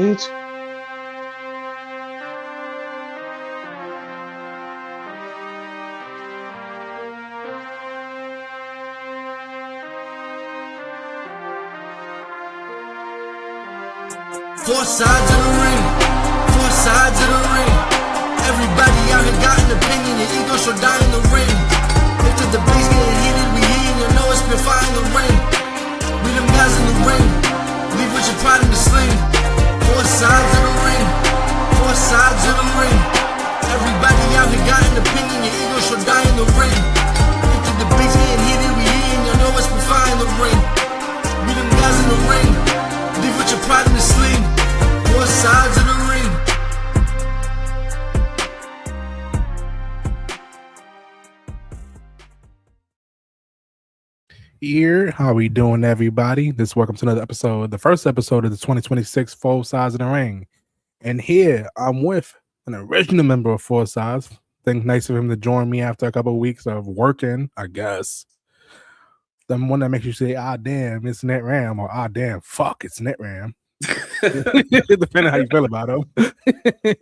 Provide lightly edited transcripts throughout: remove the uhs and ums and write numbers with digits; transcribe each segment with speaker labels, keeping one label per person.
Speaker 1: dudes.
Speaker 2: Four sides of the ring, four sides of the ring. Everybody out here got an opinion, your ego shall die in the ring. If the debate's getting heated, we heating, you know it's been fire in the ring. We them guys in the ring, leave with your pride in the sling. Four sides of the ring, four sides of the ring. Everybody out here got an opinion, your ego shall die in the ring. If the debate's getting heated, we heating, you know it's been fire in the ring. We them guys in the ring, leave with your pride in the sling. Four sides of the ring.
Speaker 3: Here, how we doing, everybody? Welcome to another episode, the first episode of the 2026 Four Sides of the Ring. And here, I'm with an original member of Four Sides. Think nice of him to join me after a couple of weeks of working, I guess. The one that makes you say, ah, damn, it's NetRam, or ah, damn, fuck, it's NetRam. Depending on how you feel about him.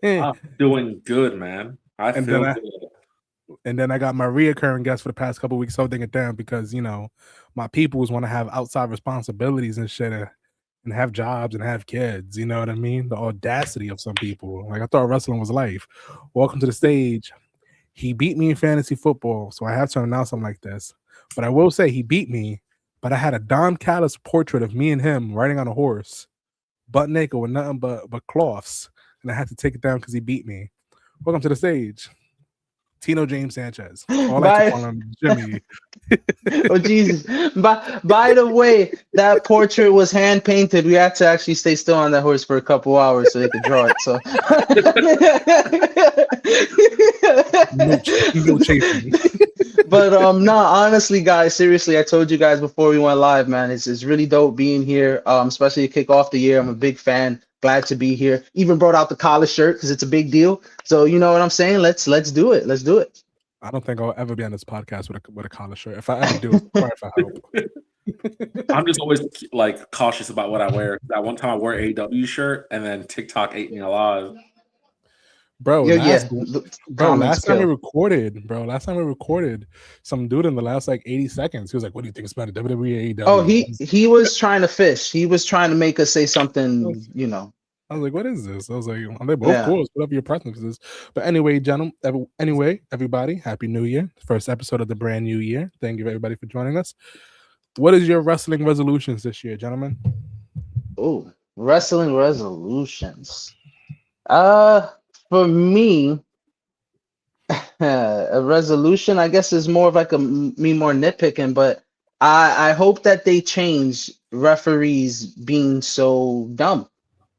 Speaker 4: I'm doing good, man. I feel good.
Speaker 3: And then I got my reoccurring guest for the past couple of weeks holding it down because, you know, my peoples want to have outside responsibilities and shit and have jobs and have kids. You know what I mean? The audacity of some people. Like, I thought wrestling was life. Welcome to the stage. He beat me in fantasy football, so I have to announce him like this. But I will say he beat me, but I had a Don Callis portrait of me and him riding on a horse, butt naked with nothing but cloths, and I had to take it down because he beat me. Welcome to the stage, Tino James Sanchez. All I like to call him Jimmy.
Speaker 1: Oh Jesus! By the way, that portrait was hand painted. We had to actually stay still on that horse for a couple hours so they could draw it. So
Speaker 3: no chasing.
Speaker 1: But honestly, guys, seriously, I told you guys before we went live, man, it's really dope being here. Especially to kick off the year. I'm a big fan. Glad to be here. Even brought out the collar shirt because it's a big deal. So you know what I'm saying? Let's do it. Let's do it.
Speaker 3: I don't think I'll ever be on this podcast with a collar shirt. If I ever do, it's sorry for help.
Speaker 4: I'm just always like cautious about what I wear. That one time I wore an AW shirt and then TikTok ate me alive.
Speaker 3: Bro, last time we recorded, some dude in the last like 80 seconds, he was like, what do you think about the WWE AEW?
Speaker 1: Oh, he was trying to fish. He was trying to make us say something, you know.
Speaker 3: I was like, what is this? I was like, are they both cool? Whatever your preference is. But anyway, everybody, Happy New Year. First episode of the brand new year. Thank you everybody for joining us. What is your wrestling resolutions this year, gentlemen?
Speaker 1: Oh, wrestling resolutions. For me, a resolution, I guess, is more of like me more nitpicking, but I hope that they change referees being so dumb.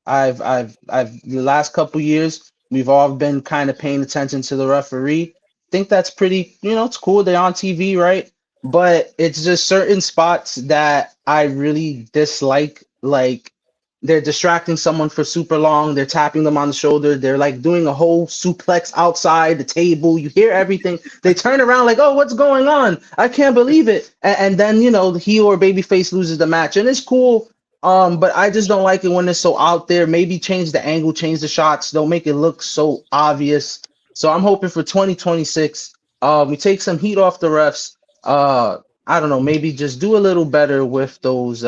Speaker 1: I've the last couple years, we've all been kind of paying attention to the referee. Think that's pretty, it's cool. They're on TV, right? But it's just certain spots that I really dislike, like they're distracting someone for super long. They're tapping them on the shoulder. They're like doing a whole suplex outside the table. You hear everything. They turn around like, oh, what's going on? I can't believe it. And then, the heel or babyface loses the match. And it's cool. But I just don't like it when it's so out there. Maybe change the angle, change the shots. Don't make it look so obvious. So I'm hoping for 2026, we take some heat off the refs. I don't know, maybe just do a little better with those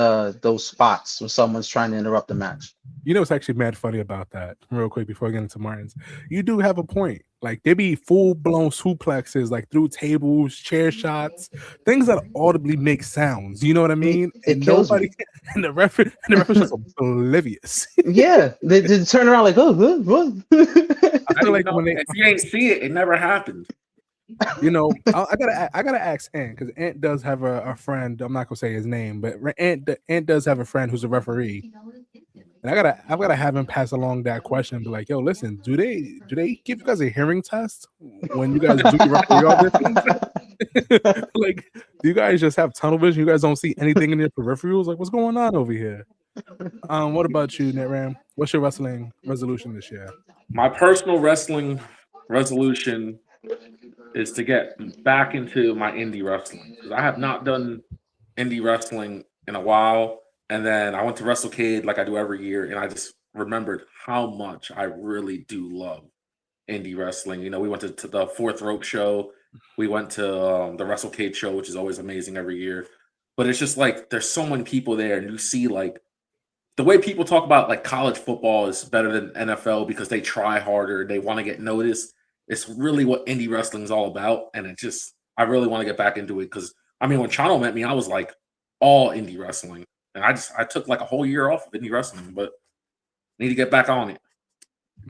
Speaker 1: spots when someone's trying to interrupt the match.
Speaker 3: You know what's actually mad funny about that, real quick, before I get into Martin's? You do have a point. Like, there be full-blown suplexes, like through tables, chair shots, things that audibly make sounds. You know what I mean?
Speaker 1: And nobody,
Speaker 3: and the referee is oblivious.
Speaker 1: Yeah, they turn around like, oh, what?
Speaker 4: I feel like if you ain't see it, it never happened.
Speaker 3: I gotta ask Ant, because Ant does have a friend. I'm not gonna say his name, but Ant does have a friend who's a referee, and I've gotta have him pass along that question and be like, yo, listen, do they give you guys a hearing test when you guys do referee auditions? Like, do you guys just have tunnel vision? You guys don't see anything in your peripherals? Like, what's going on over here? What about you, NetRam? What's your wrestling resolution this year?
Speaker 4: My personal wrestling resolution is to get back into my indie wrestling, because I have not done indie wrestling in a while. And then I went to WrestleCade like I do every year, and I just remembered how much I really do love indie wrestling. We went to the Fourth Rope show. We went to the WrestleCade show, which is always amazing every year. But it's just like there's so many people there, and you see like the way people talk about like college football is better than NFL because they try harder, they want to get noticed. It's really what indie wrestling is all about, and I really want to get back into it because when Chano met me, I was like all indie wrestling, and I took like a whole year off of indie wrestling, but need to get back on it.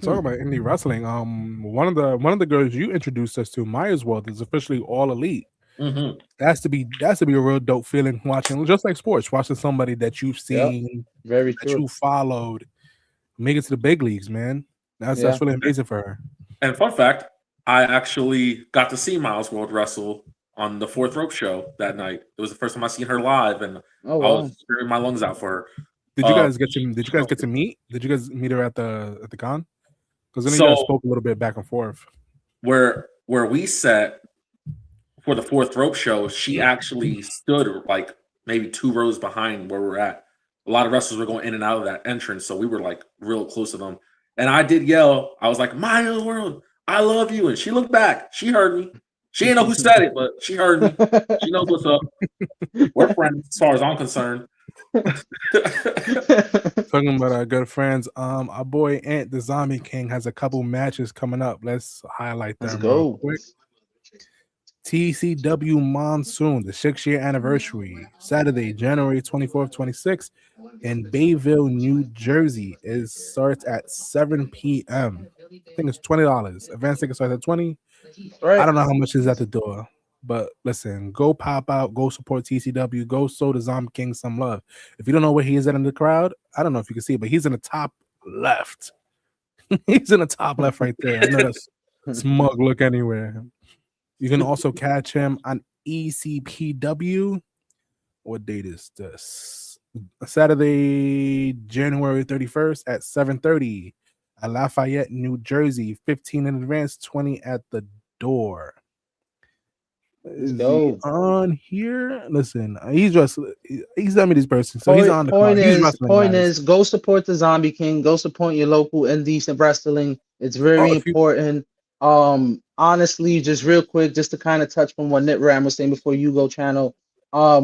Speaker 3: Talking about indie wrestling, one of the girls you introduced us to, Maya's World, is officially All Elite.
Speaker 4: Mm-hmm.
Speaker 3: That's to be a real dope feeling watching, just like sports, watching somebody that you've seen,
Speaker 1: very
Speaker 3: that
Speaker 1: true,
Speaker 3: you followed, make it to the big leagues, man. That's really amazing for her.
Speaker 4: And fun fact, I actually got to see Miles World wrestle on the Fourth Rope show that night. It was the first time I seen her live, and I was screaming my lungs out for her.
Speaker 3: Did you guys get to meet? Did you guys meet her at the con? Because then you guys spoke a little bit back and forth.
Speaker 4: Where we sat for the Fourth Rope show, she actually stood like maybe 2 rows behind where we're at. A lot of wrestlers were going in and out of that entrance, so we were like real close to them. And I did yell. I was like, "Maya's World, I love you." And she looked back. She heard me. She didn't know who said it, but she heard me. She knows what's up. We're friends as far as I'm concerned.
Speaker 3: Talking about our good friends, our boy Ant the Zombie King has a couple matches coming up. Let's highlight them.
Speaker 1: Let's go.
Speaker 3: Real quick. TCW Monsoon, the 6-year anniversary, Saturday, January 24th, 26th, in Bayville, New Jersey. It starts at 7 p.m. I think it's $20. Advance ticket starts at $20.
Speaker 1: Right.
Speaker 3: I don't know how much is at the door, but listen, go pop out, go support TCW, go show the Zombie King some love. If you don't know where he is at in the crowd, I don't know if you can see it, but he's in the top left. He's in the top left right there. I know that's smug look anywhere. You can also catch him on ECPW. What date is this? Saturday, January 31st at 7:30 at Lafayette, New Jersey. 15 in advance, 20 at the door. Is he on here? Listen, he's Emily's person, so he's on the card.
Speaker 1: Point is, go support the Zombie King. Go support your local indie wrestling. It's very important. Honestly, just real quick, just to kind of touch on what Nit Ram was saying before you go, Channel.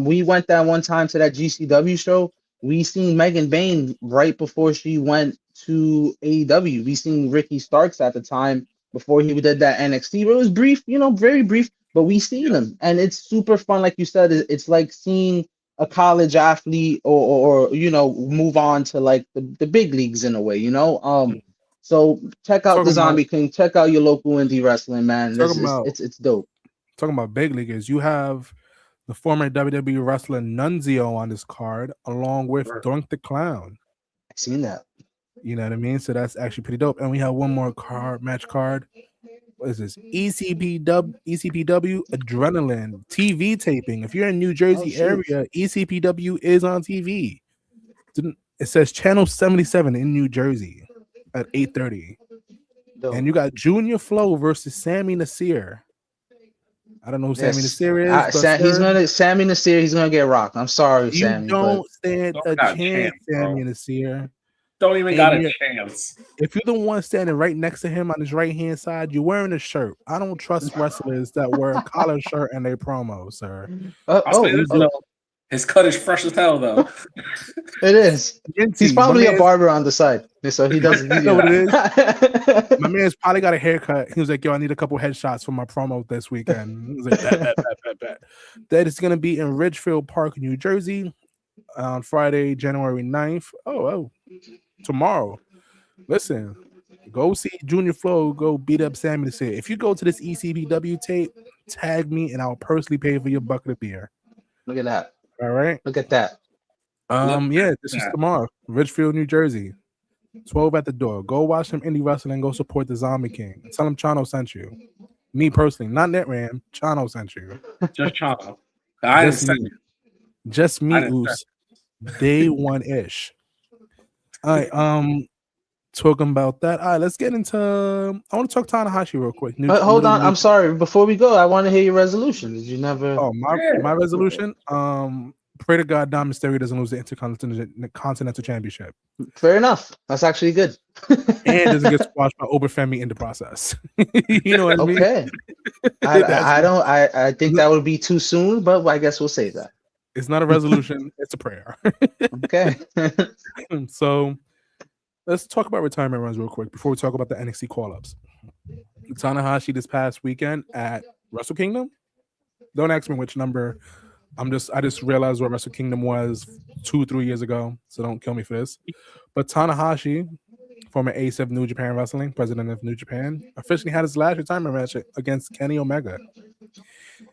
Speaker 1: We went that one time to that GCW show. We seen Megan Bain right before she went to AEW. We seen Ricky Starks at the time before he did that NXT. It was brief, very brief, but we seen him, and it's super fun. Like you said, it's like seeing a college athlete or move on to like the big leagues in a way, So check out the Zombie King. Check out your local indie wrestling, man. It's dope.
Speaker 3: Talking about big leaguers, you have the former WWE wrestler Nunzio on this card, along with Doink the Clown.
Speaker 1: I've seen that.
Speaker 3: You know what I mean? So that's actually pretty dope. And we have one more match card. What is this? ECPW Adrenaline TV taping. If you're in New Jersey area, ECPW is on TV. It says Channel 77 in New Jersey at 8:30. And you got Junior Flow versus Sammy Nasir. I don't know who Sammy Nasir is.
Speaker 1: Sammy Nasir, he's gonna get rocked. I'm sorry, Sammy.
Speaker 3: You don't stand a chance, Sammy Nasir.
Speaker 4: Don't even got a chance.
Speaker 3: If you're the one standing right next to him on his right hand side, you're wearing a shirt. I don't trust wrestlers that wear a collar shirt in their promo, sir.
Speaker 4: His cut is fresh as hell, though.
Speaker 1: It is. He's probably a barber on the side, so he doesn't.
Speaker 3: You know what it is? My man's probably got a haircut. He was like, "Yo, I need a couple headshots for my promo this weekend." He was like, "Bet." That is going to be in Ridgefield Park, New Jersey, on Friday, January 9th. Oh, tomorrow. Listen, go see Junior Flow. Go beat up Sammy Nasir. If you go to this ECPW tape, tag me, and I'll personally pay for your bucket of beer.
Speaker 1: Look at that.
Speaker 3: All right.
Speaker 1: Look at that.
Speaker 3: This is tomorrow. Ridgefield, New Jersey. 12 at the door. Go watch some indie wrestling and go support the Zombie King. And tell him Chano sent you. Me personally, not NetRam. Chano sent you.
Speaker 4: Just Chano. I didn't send you.
Speaker 3: Just me, Oos. Day one-ish. All right. Talking about that. All right, let's get into. I want to talk Tanahashi real quick.
Speaker 1: Hold on. I'm sorry. Before we go, I want to hear your resolution. Did you never?
Speaker 3: Oh, my resolution. Pray to God Dom Mysterio doesn't lose the Intercontinental Championship.
Speaker 1: Fair enough. That's actually good.
Speaker 3: And doesn't get squashed by Oberfemi in the process. You know what I mean?
Speaker 1: Okay. I think that would be too soon, but I guess we'll save that.
Speaker 3: It's not a resolution, it's a prayer.
Speaker 1: Okay.
Speaker 3: So let's talk about retirement runs real quick before we talk about the NXT Call Ups. Tanahashi this past weekend at Wrestle Kingdom. Don't ask me which number. I just realized what Wrestle Kingdom was 2-3 years ago, so don't kill me for this. But Tanahashi, former ace of New Japan Wrestling, president of New Japan, officially had his last retirement match against Kenny Omega.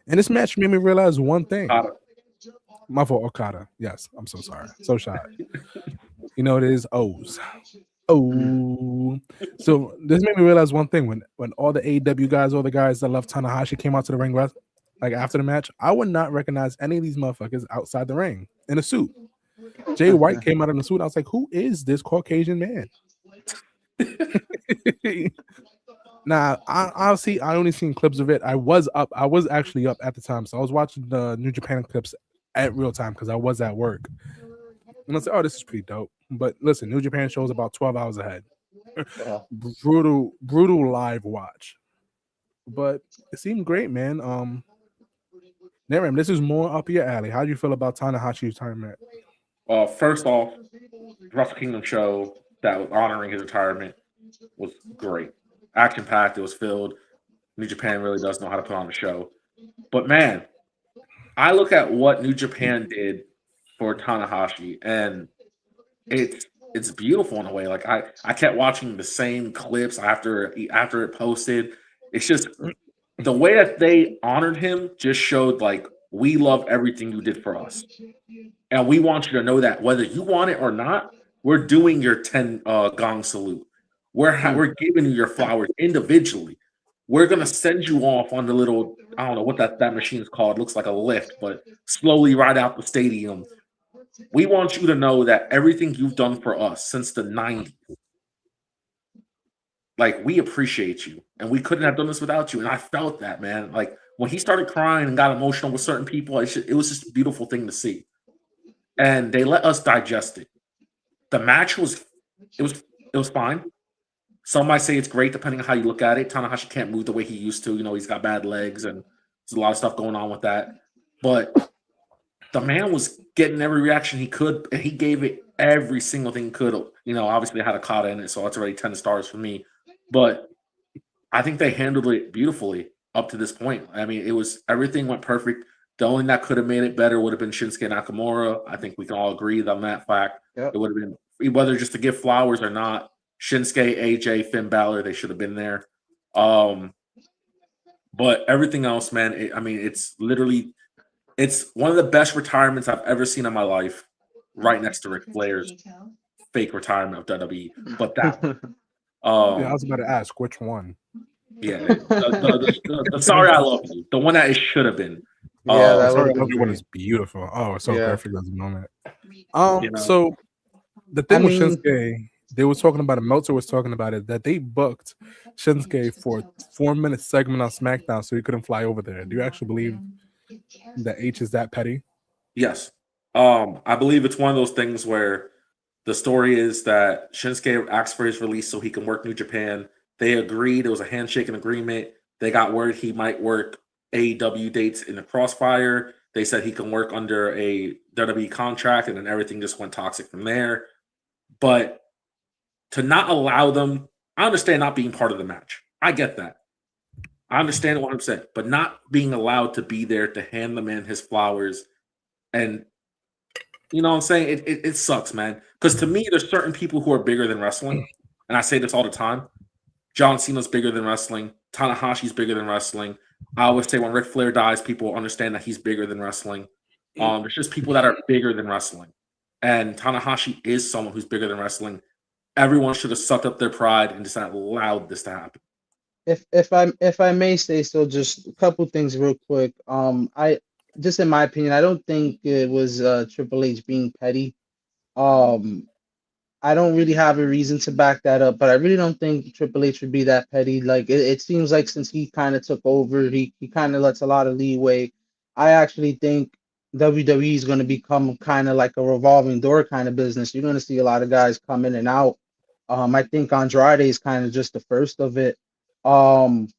Speaker 3: And this match made me realize one thing. My fault, Okada. Yes, I'm so sorry. So shy. You know, it is O's. Oh. So this made me realize one thing. When all the AEW guys, all the guys that love Tanahashi came out to the ring, like after the match, I would not recognize any of these motherfuckers outside the ring in a suit. Jay White came out in a suit. I was like, who is this Caucasian man? Nah, I only seen clips of it. I was actually up at the time, so I was watching the New Japan clips at real time because I was at work. And I said, oh, this is pretty dope. But listen, New Japan shows about 12 hours ahead. Brutal live watch. But it seemed great, man. Naram, this is more up your alley. How do you feel about Tanahashi's retirement?
Speaker 4: First off, Wrestle Kingdom show that was honoring his retirement was great. Action packed, it was filled. New Japan really does know how to put on a show. But man, I look at what New Japan did for Tanahashi, and it's beautiful in a way. Like I kept watching the same clips after it posted. It's just the way that they honored him just showed like we love everything you did for us, and we want you to know that whether you want it or not, we're doing your 10 gong salute. We're giving you your flowers individually. We're gonna send you off on the little, I don't know what that machine is called. It looks like a lift, but slowly ride out the stadium. We want you to know that everything you've done for us since the 90s, like we appreciate you, and we couldn't have done this without you. And I felt that, man. Like when he started crying and got emotional with certain people, it was just a beautiful thing to see. And they let us digest it. The match was fine. Some might say it's great depending on how you look at it. Tanahashi can't move the way he used to. You know, he's got bad legs and there's a lot of stuff going on with that. But the man was getting every reaction he could, and he gave it every single thing he could. You know, obviously it had Okada in it, so it's already 10 stars for me. But I think they handled it beautifully up to this point. I mean, everything went perfect. The only thing that could have made it better would have been Shinsuke Nakamura. I think we can all agree on that fact. Yep. It would have been, whether just to give flowers or not, Shinsuke, AJ, Finn Balor, they should have been there. But everything else, man, it's one of the best retirements I've ever seen in my life, right next to Ric Flair's fake retirement of WWE. But that
Speaker 3: I was about to ask which one.
Speaker 4: Yeah, the Sorry I Love You, the one that it should have been.
Speaker 1: Yeah, that
Speaker 3: Sorry I Love You one is beautiful. Oh, it's so perfect at the moment. So the thing with Shinsuke, they were talking about it. Meltzer was talking about it, that they booked Shinsuke for a 4-minute segment on SmackDown so he couldn't fly over there. Do you actually believe that H is that petty?
Speaker 4: Yes. I believe it's one of those things where the story is that Shinsuke asked for his release so he can work New Japan. They agreed. It was a handshaking agreement. They got word he might work AEW dates in the Crossfire. They said he can work under a WWE contract, and then everything just went toxic from there. But to not allow them, I understand not being part of the match. I get that. I understand 100%, but not being allowed to be there to hand the man his flowers, and you know what I'm saying? It sucks, man. Because to me, there's certain people who are bigger than wrestling, and I say this all the time. John Cena's bigger than wrestling. Tanahashi's bigger than wrestling. I always say when Ric Flair dies, people understand that he's bigger than wrestling. There's just people that are bigger than wrestling, and Tanahashi is someone who's bigger than wrestling. Everyone should have sucked up their pride and just not allowed this to happen.
Speaker 1: If I may say so, just a couple things real quick. I just in my opinion, I don't think it was Triple H being petty. I don't really have a reason to back that up, but I really don't think Triple H would be that petty. Like it seems like since he kind of took over, he kind of lets a lot of leeway. I actually think WWE is going to become kind of like a revolving door kind of business. You're going to see a lot of guys come in and out. I think Andrade is kind of just the first of it. Um,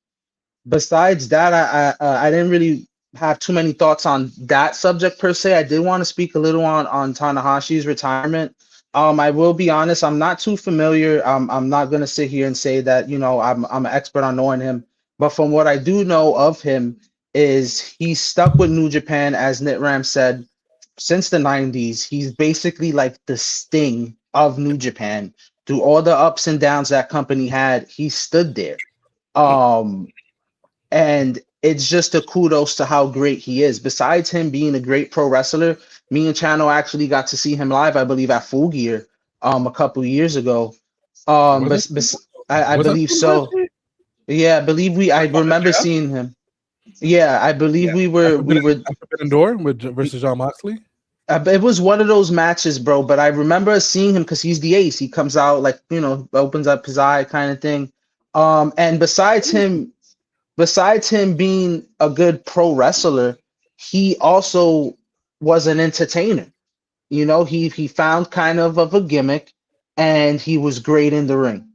Speaker 1: Besides that, I didn't really have too many thoughts on that subject per se. I did want to speak a little on Tanahashi's retirement. I will be honest, I'm not too familiar. I'm not gonna sit here and say that, I'm an expert on knowing him. But from what I do know of him is he's stuck with New Japan, as Nitram said, since the 90s. He's basically like the Sting of New Japan. Through all the ups and downs that company had, he stood there. Um, and it's just a kudos to how great he is. Besides him being a great pro wrestler, me and Chano actually got to see him live, I believe, at Full Gear a couple years ago.
Speaker 3: Was it?
Speaker 1: I
Speaker 3: Was that
Speaker 1: believe so. Yeah, I believe I remember seeing him. Yeah, I believe
Speaker 4: Yeah.
Speaker 1: we were
Speaker 3: Forbidden Door versus John Moxley.
Speaker 1: it was one of those matches, bro, but I remember seeing him because he's the ace. He comes out like, opens up his eye kind of thing. And besides him being a good pro wrestler, he also was an entertainer. He found kind of a gimmick, and he was great in the ring.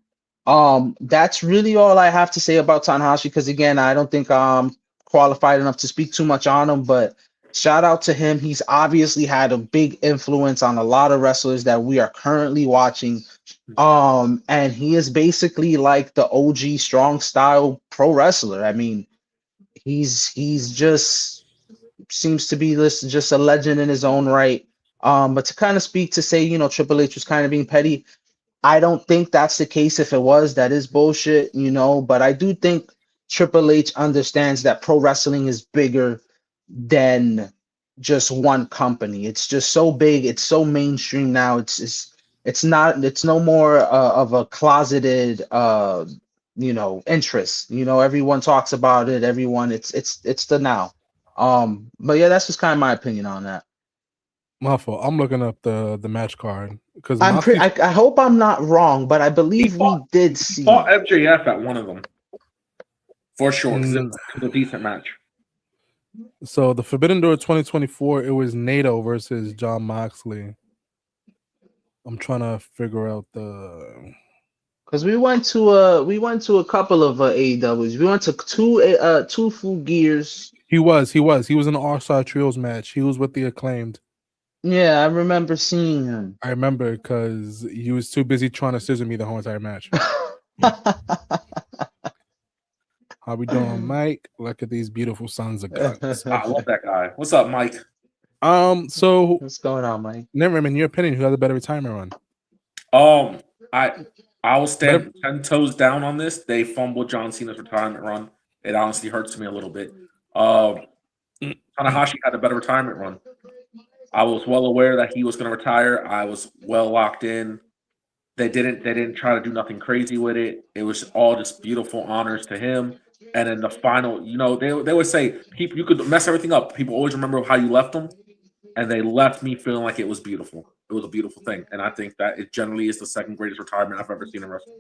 Speaker 1: That's really all I have to say about Tanahashi, because again, I don't think I'm qualified enough to speak too much on him, but shout out to him. He's obviously had a big influence on a lot of wrestlers that we are currently watching. And he is basically like the OG strong style pro wrestler. I mean, he's just seems to be this just a legend in his own right. But to kind of speak to say, Triple H was kind of being petty, I don't think that's the case. If it was, that is bullshit, But I do think Triple H understands that pro wrestling is bigger than just one company. It's just so big. It's so mainstream now. It's not. It's no more of a closeted, interest. Everyone talks about it. Everyone. It's the now. But yeah, that's just kind of my opinion on that.
Speaker 3: My fault. I'm looking up the match card because
Speaker 1: I hope I'm not wrong, but I believe we did see.
Speaker 4: Fought MJF at one of them for sure, because it was a decent match.
Speaker 3: So the Forbidden Door 2024, it was Nato versus John Moxley. I'm trying to figure out
Speaker 1: because we went to a couple of AEWs. We went to two Full Gears.
Speaker 3: He was in the All-Star Trios match. He was with the Acclaimed.
Speaker 1: Yeah, I remember seeing him.
Speaker 3: I remember because he was too busy trying to scissor me the whole entire match. How we doing, Mike? Look at these beautiful sons of guns.
Speaker 4: I love that guy. What's up, Mike?
Speaker 3: So
Speaker 1: what's going on, Mike?
Speaker 3: Never, in your opinion, who has a better retirement run?
Speaker 4: I will stand 10 toes down on this. They fumbled John Cena's retirement run. It honestly hurts me a little bit. Tanahashi had a better retirement run. I was well aware that he was going to retire. I was well locked in. They didn't try to do nothing crazy with it. It was all just beautiful honors to him. And then the final, they would say, people, you could mess everything up. People always remember how you left them. And they left me feeling like it was beautiful. It was a beautiful thing. And I think that it generally is the second greatest retirement I've ever seen in wrestling.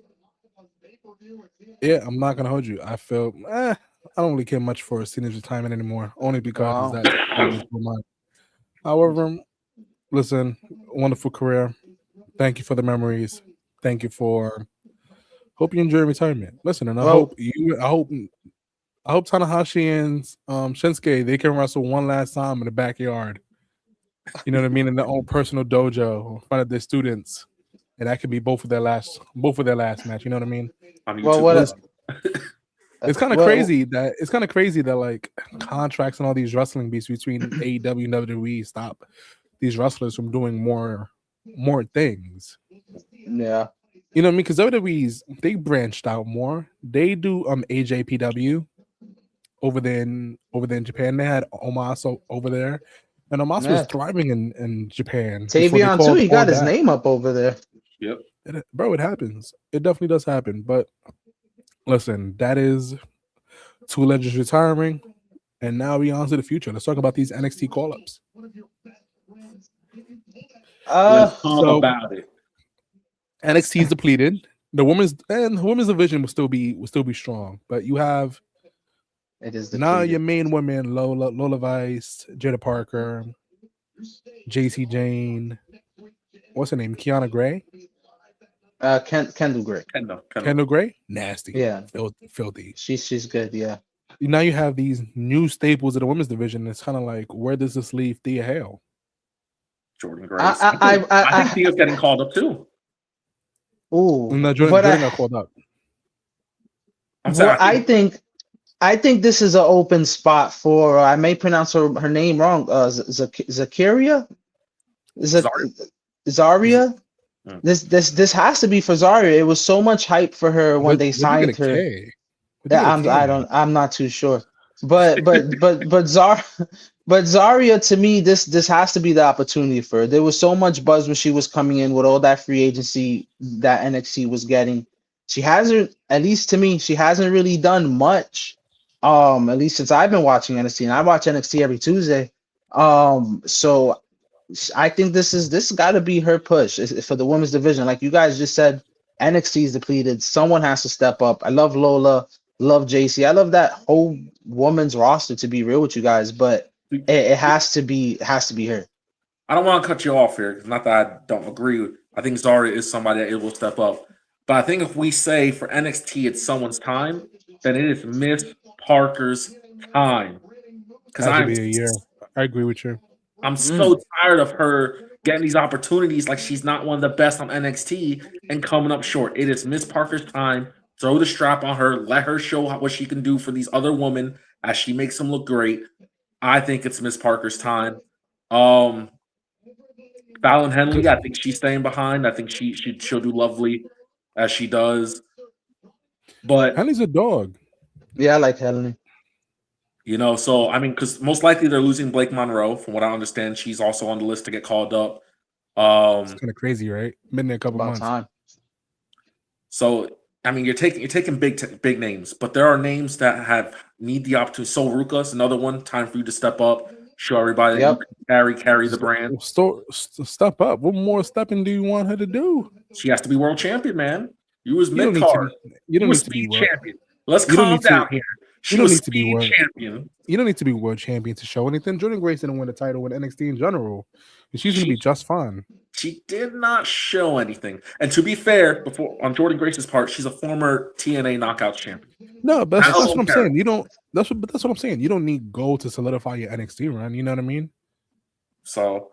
Speaker 3: Yeah, I'm not going to hold you. I feel, I don't really care much for Cena's retirement anymore, only because that's mine. However, listen, wonderful career. Thank you for the memories. Thank you for. Hope you enjoy retirement. Listen, and I hope Tanahashi and Shinsuke, they can wrestle one last time in the backyard. You know what I mean? In their own personal dojo in front of their students, and that could be both of their last match. You know what I mean? It's kind of crazy that like contracts and all these wrestling beats between AEW and WWE stop these wrestlers from doing more things.
Speaker 1: Yeah.
Speaker 3: You know what I mean? Because WWE's, they branched out more. They do AJPW over there in Japan. They had Omos over there. And Omos was thriving in Japan.
Speaker 1: Tavion too, he got his name up over there.
Speaker 4: Yep.
Speaker 3: Bro, it happens. It definitely does happen. But listen, that is two legends retiring. And now we on to the future. Let's talk about these NXT Call Ups.
Speaker 4: Let's talk about it.
Speaker 3: NXT is depleted. The women's division will still be strong, but you have
Speaker 1: it is
Speaker 3: now your main women, Lola Vice, Jada Parker, JC Jane. What's her name? Kiana Gray.
Speaker 1: Kendall Gray.
Speaker 3: Kendall Gray. Nasty.
Speaker 1: Yeah,
Speaker 3: filthy.
Speaker 1: she's good. Yeah.
Speaker 3: Now you have these new staples of the women's division. It's kind of like, where does this leave Thea Hale?
Speaker 4: Jordan Grace. I think Thea's getting called up too.
Speaker 1: Ooh,
Speaker 3: No, Jordan got called up.
Speaker 1: I think this is an open spot for. I may pronounce her name wrong. Zakaria. Zaria. This has to be for Zaria. It was so much hype for her when they signed her. I'm not too sure. But Zaria, to me, this has to be the opportunity for her. There was so much buzz when she was coming in with all that free agency that NXT was getting. She hasn't, at least to me, she hasn't really done much. At least since I've been watching NXT, and I watch NXT every Tuesday. So I think this got to be her push for the women's division. Like you guys just said, NXT is depleted. Someone has to step up. I love Lola, love JC. I love that whole women's roster, to be real with you guys, but it has to be her.
Speaker 4: I don't want to cut you off here. Not that I don't agree. I think Zaria is somebody that will step up. But I think if we say for NXT it's someone's time, then it is Miss Parker's time. Because
Speaker 3: I agree with you.
Speaker 4: I'm so tired of her getting these opportunities like she's not one of the best on NXT and coming up short. It is Miss Parker's time. Throw the strap on her. Let her show what she can do for these other women as she makes them look great. I think it's Miss Parker's time. Fallon Henley, I think she's staying behind. I think she'll do lovely as she does. But
Speaker 3: Henley's a dog.
Speaker 1: Yeah, I like Henley.
Speaker 4: So I mean, because most likely they're losing Blake Monroe. From what I understand, she's also on the list to get called up.
Speaker 3: It's kind of crazy, right? Been there a couple months.
Speaker 1: Time.
Speaker 4: So I mean, you're taking big names, but there are names that need the opportunity. So Ruka's another one. Time for you to step up. Show everybody that you can carry the brand.
Speaker 3: Step up. What more stepping do you want her to do?
Speaker 4: She has to be world champion, man. You was mid card.
Speaker 3: You don't need to be
Speaker 4: champion. Let's calm down here.
Speaker 3: You don't need to be world champion. You don't need to be world champion to show anything. Jordan Grace didn't win the title with NXT in general, and she's going to be just fine.
Speaker 4: She did not show anything. And to be fair, on Jordan Grace's part, she's a former TNA Knockouts champion.
Speaker 3: No, but that's what I'm saying. You don't. That's what I'm saying. You don't need gold to solidify your NXT run. You know what I mean?
Speaker 4: So,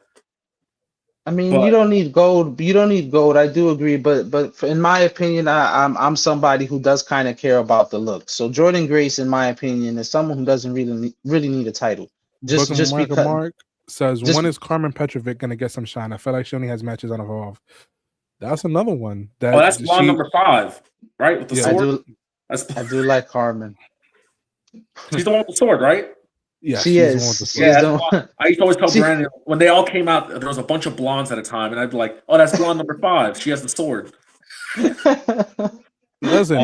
Speaker 1: I mean, you don't need gold. You don't need gold. I do agree, but in my opinion, I'm somebody who does kind of care about the look. So Jordan Grace, in my opinion, is someone who doesn't really need a title. Just because.
Speaker 3: Mark says, when is Carmen Petrovic going to get some shine? I feel like she only has matches on Evolve. That's another one.
Speaker 4: That's blonde number 5, right? With the sword.
Speaker 1: I do like Carmen.
Speaker 4: She's the one with the sword, right?
Speaker 1: Yeah, she is. I
Speaker 4: used to always tell Brandon when they all came out, there was a bunch of blondes at a time, and I'd be like, "Oh, that's blonde number 5. She has the sword."
Speaker 3: Listen,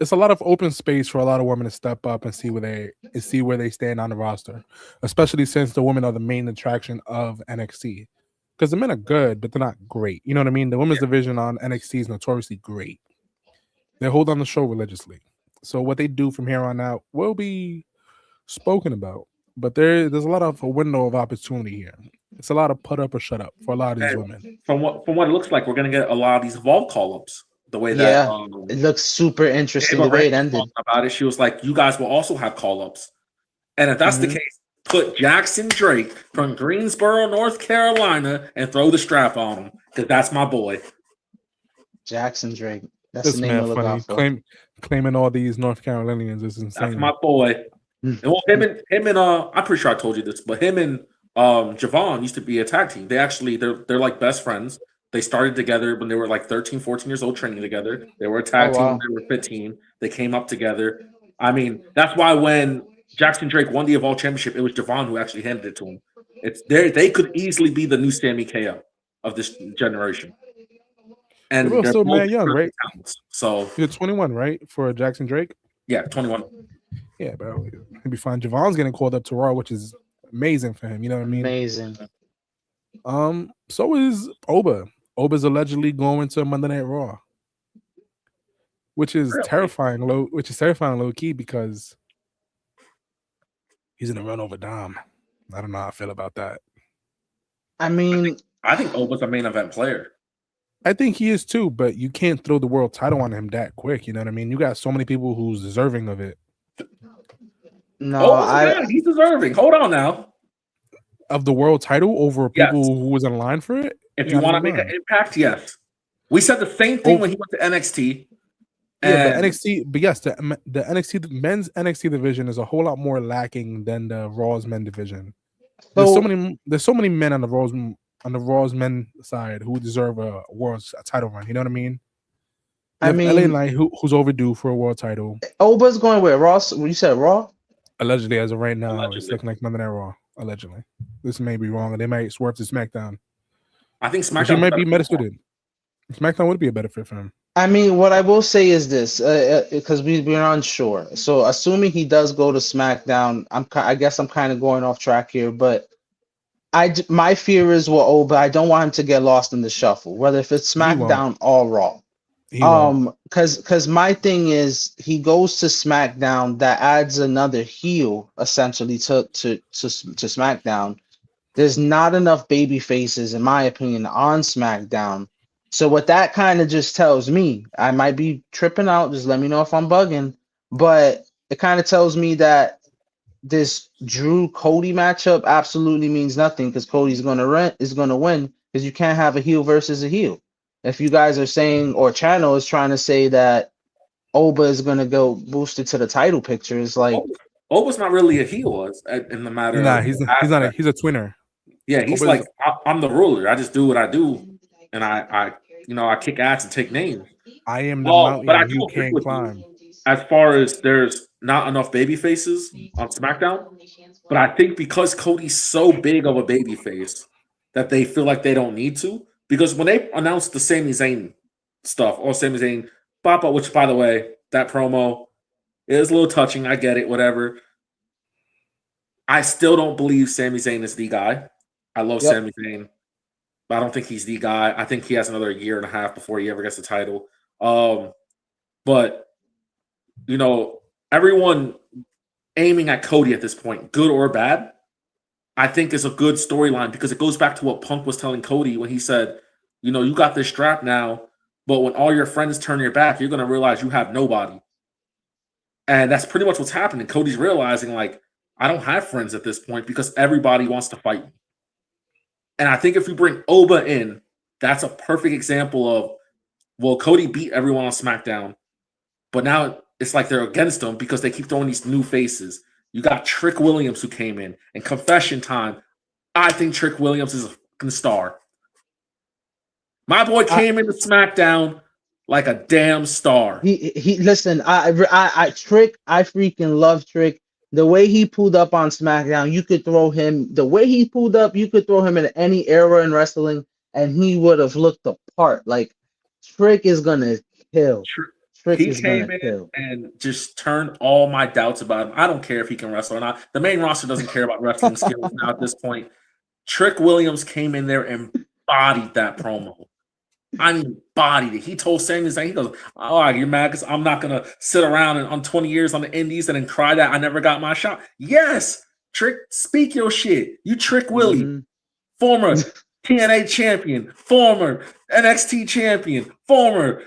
Speaker 3: it's a lot of open space for a lot of women to step up and see where they stand on the roster, especially since the women are the main attraction of NXT. Because the men are good, but they're not great. You know what I mean? The women's division on NXT is notoriously great. They hold on the show religiously. So what they do from here on out will be spoken about. But there's a lot of a window of opportunity here. It's a lot of put up or shut up for a lot of these women.
Speaker 4: From what it looks like, we're going to get a lot of these Evolve call-ups. The way that
Speaker 1: it looks super interesting the way it ended.
Speaker 4: About it, she was like, "You guys will also have call-ups," and if that's the case, put Jackson Drake from Greensboro, North Carolina, and throw the strap on him because that's my boy.
Speaker 1: Jackson Drake. That's the name of the
Speaker 3: funny. Claiming all these North Carolinians is insane.
Speaker 4: That's my boy. Well, him and I'm pretty sure I told you this, but him and Javon used to be a tag team. They're like best friends. They started together when they were like 13, 14 years old, training together. They were a tag team when they were 15. They came up together. I mean, that's why when Jackson Drake won the Evolve Championship, it was Javon who actually handed it to him. They could easily be the new Sammy KO of this generation. And
Speaker 3: they're still mad young, right?
Speaker 4: So
Speaker 3: you're 21, right? For Jackson Drake?
Speaker 4: Yeah, 21.
Speaker 3: Yeah, bro. He'll be fine. Javon's getting called up to Raw, which is amazing for him. You know what I mean?
Speaker 1: Amazing.
Speaker 3: So is Oba. Oba's allegedly going to Monday Night Raw, which is terrifying low key because he's in a run over Dom. I don't know how I feel about that.
Speaker 1: I mean,
Speaker 4: I think Oba's a main event player.
Speaker 3: I think he is too, but you can't throw the world title on him that quick. You know what I mean? You got so many people who's deserving of it.
Speaker 1: no,
Speaker 4: Oba's a guy. He's deserving. Hold on now.
Speaker 3: Of the world title over
Speaker 4: Yes.
Speaker 3: people who was in line for it?
Speaker 4: If you want to make an impact, yes. We said the same thing when he went to NXT.
Speaker 3: Yeah, but NXT, but yes, the NXT the men's NXT division is a whole lot more lacking than the Raw's men division. There's so many men on the Raw's men side who deserve a world title run. You know what I mean? You have LA Knight who's overdue for a world title.
Speaker 1: Oba's going where? Ross? You said Raw?
Speaker 3: Allegedly, as of right now, it's looking like Monday Night Raw. Allegedly, this may be wrong, and they might swerve to SmackDown.
Speaker 4: I think SmackDown
Speaker 3: might be better suited. SmackDown would be a better fit for him.
Speaker 1: I mean, what I will say is this, because we're unsure. So, assuming he does go to SmackDown, I guess I'm kind of going off track here, but my fear is with Oba, I don't want him to get lost in the shuffle, whether if it's SmackDown or Raw. Because my thing is, he goes to SmackDown, that adds another heel essentially to SmackDown. There's not enough baby faces, in my opinion, on SmackDown. So what that kind of just tells me, I might be tripping out. Just let me know if I'm bugging, but it kind of tells me that this Drew Cody matchup absolutely means nothing because Cody's gonna win because you can't have a heel versus a heel. If you guys are saying, or Channel is trying to say that Oba is gonna go boosted to the title picture, it's like
Speaker 4: Oba's not really a heel in the matter.
Speaker 3: Nah, he's a twinner.
Speaker 4: Yeah, he's Oba's I'm the ruler. I just do what I do, and I kick ass and take names.
Speaker 3: I am the mountain
Speaker 4: but I
Speaker 3: you can't climb.
Speaker 4: As far as there's not enough baby faces on SmackDown, but I think because Cody's so big of a baby face that they feel like they don't need to. Because when they announced the Sami Zayn stuff, or Sami Zayn Papa, which by the way, that promo is a little touching. I get it, whatever. I still don't believe Sami Zayn is the guy. I love Sami Zayn, but I don't think he's the guy. I think he has another year and a half before he ever gets the title. But everyone aiming at Cody at this point, good or bad, I think is a good storyline because it goes back to what Punk was telling Cody when he said, you got this strap now, but when all your friends turn your back, you're going to realize you have nobody. And that's pretty much what's happening. Cody's realizing, like, I don't have friends at this point because everybody wants to fight me. And I think if you bring Oba in, that's a perfect example of, well, Cody beat everyone on SmackDown, but now it's like they're against him because they keep throwing these new faces. You got Trick Williams who came in. And confession time, I think Trick Williams is a fucking star. My boy came into SmackDown like a damn star.
Speaker 1: Listen, I freaking love Trick. The way he pulled up on SmackDown, you could throw him in any era in wrestling, and he would have looked the part. Like, Trick is gonna kill.
Speaker 4: He came in and just turned all my doubts about him. I don't care if he can wrestle or not. The main roster doesn't care about wrestling skills now at this point. Trick Williams came in there and bodied that promo. I mean, bodied it. He told Sami Zayn, he goes, "Oh, you're mad because I'm not gonna sit around on 20 years on the Indies and then cry that I never got my shot." Yes, Trick, speak your shit. You Trick Willie, former TNA champion, former NXT champion, former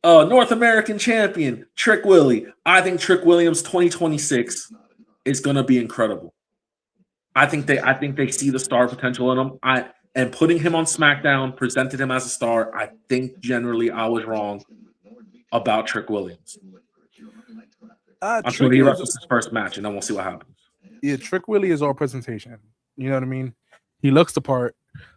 Speaker 4: North American champion, Trick Willie. I think Trick Williams 2026 is gonna be incredible. I think they see the star potential in him. And putting him on SmackDown presented him as a star. I think generally I was wrong about Trick Williams. Until he wrestles his first match, and then we'll see what happens.
Speaker 3: Yeah, Trick Willie is all presentation. You know what I mean? He looks the part.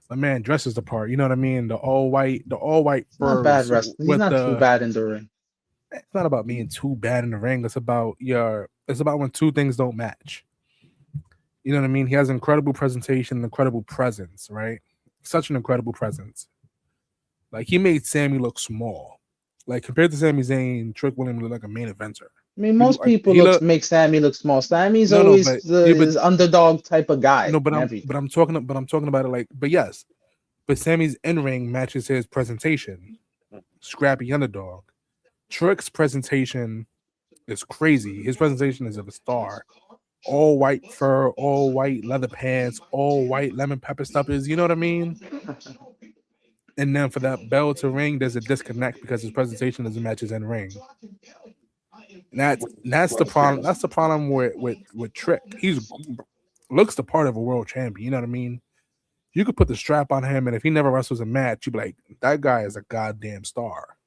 Speaker 3: The man dresses the part. You know what I mean? The all white fur.
Speaker 1: Not bad wrestling. He's not too bad in the ring.
Speaker 3: It's not about being too bad in the ring. It's about when two things don't match. You know what I mean? He has incredible presentation, incredible presence, right? Such an incredible presence. Like, he made Sammy look small. Like, compared to Sami Zayn, Trick Williams looked like a main eventer.
Speaker 1: I mean, most people make Sammy look small. Sammy's always the underdog type of guy.
Speaker 3: No, but I'm talking about it like, but Sammy's in-ring matches his presentation. Scrappy underdog. Trick's presentation is crazy. His presentation is of a star. all white fur, all white leather pants, all white lemon pepper stuffers. You know what I mean? And then for that bell to ring, there's a disconnect because his presentation doesn't match his in ring. And that's the problem. That's the problem with Trick. He's looks the part of a world champion. You know what I mean? You could put the strap on him, and if he never wrestles a match, you'd be like, that guy is a goddamn star.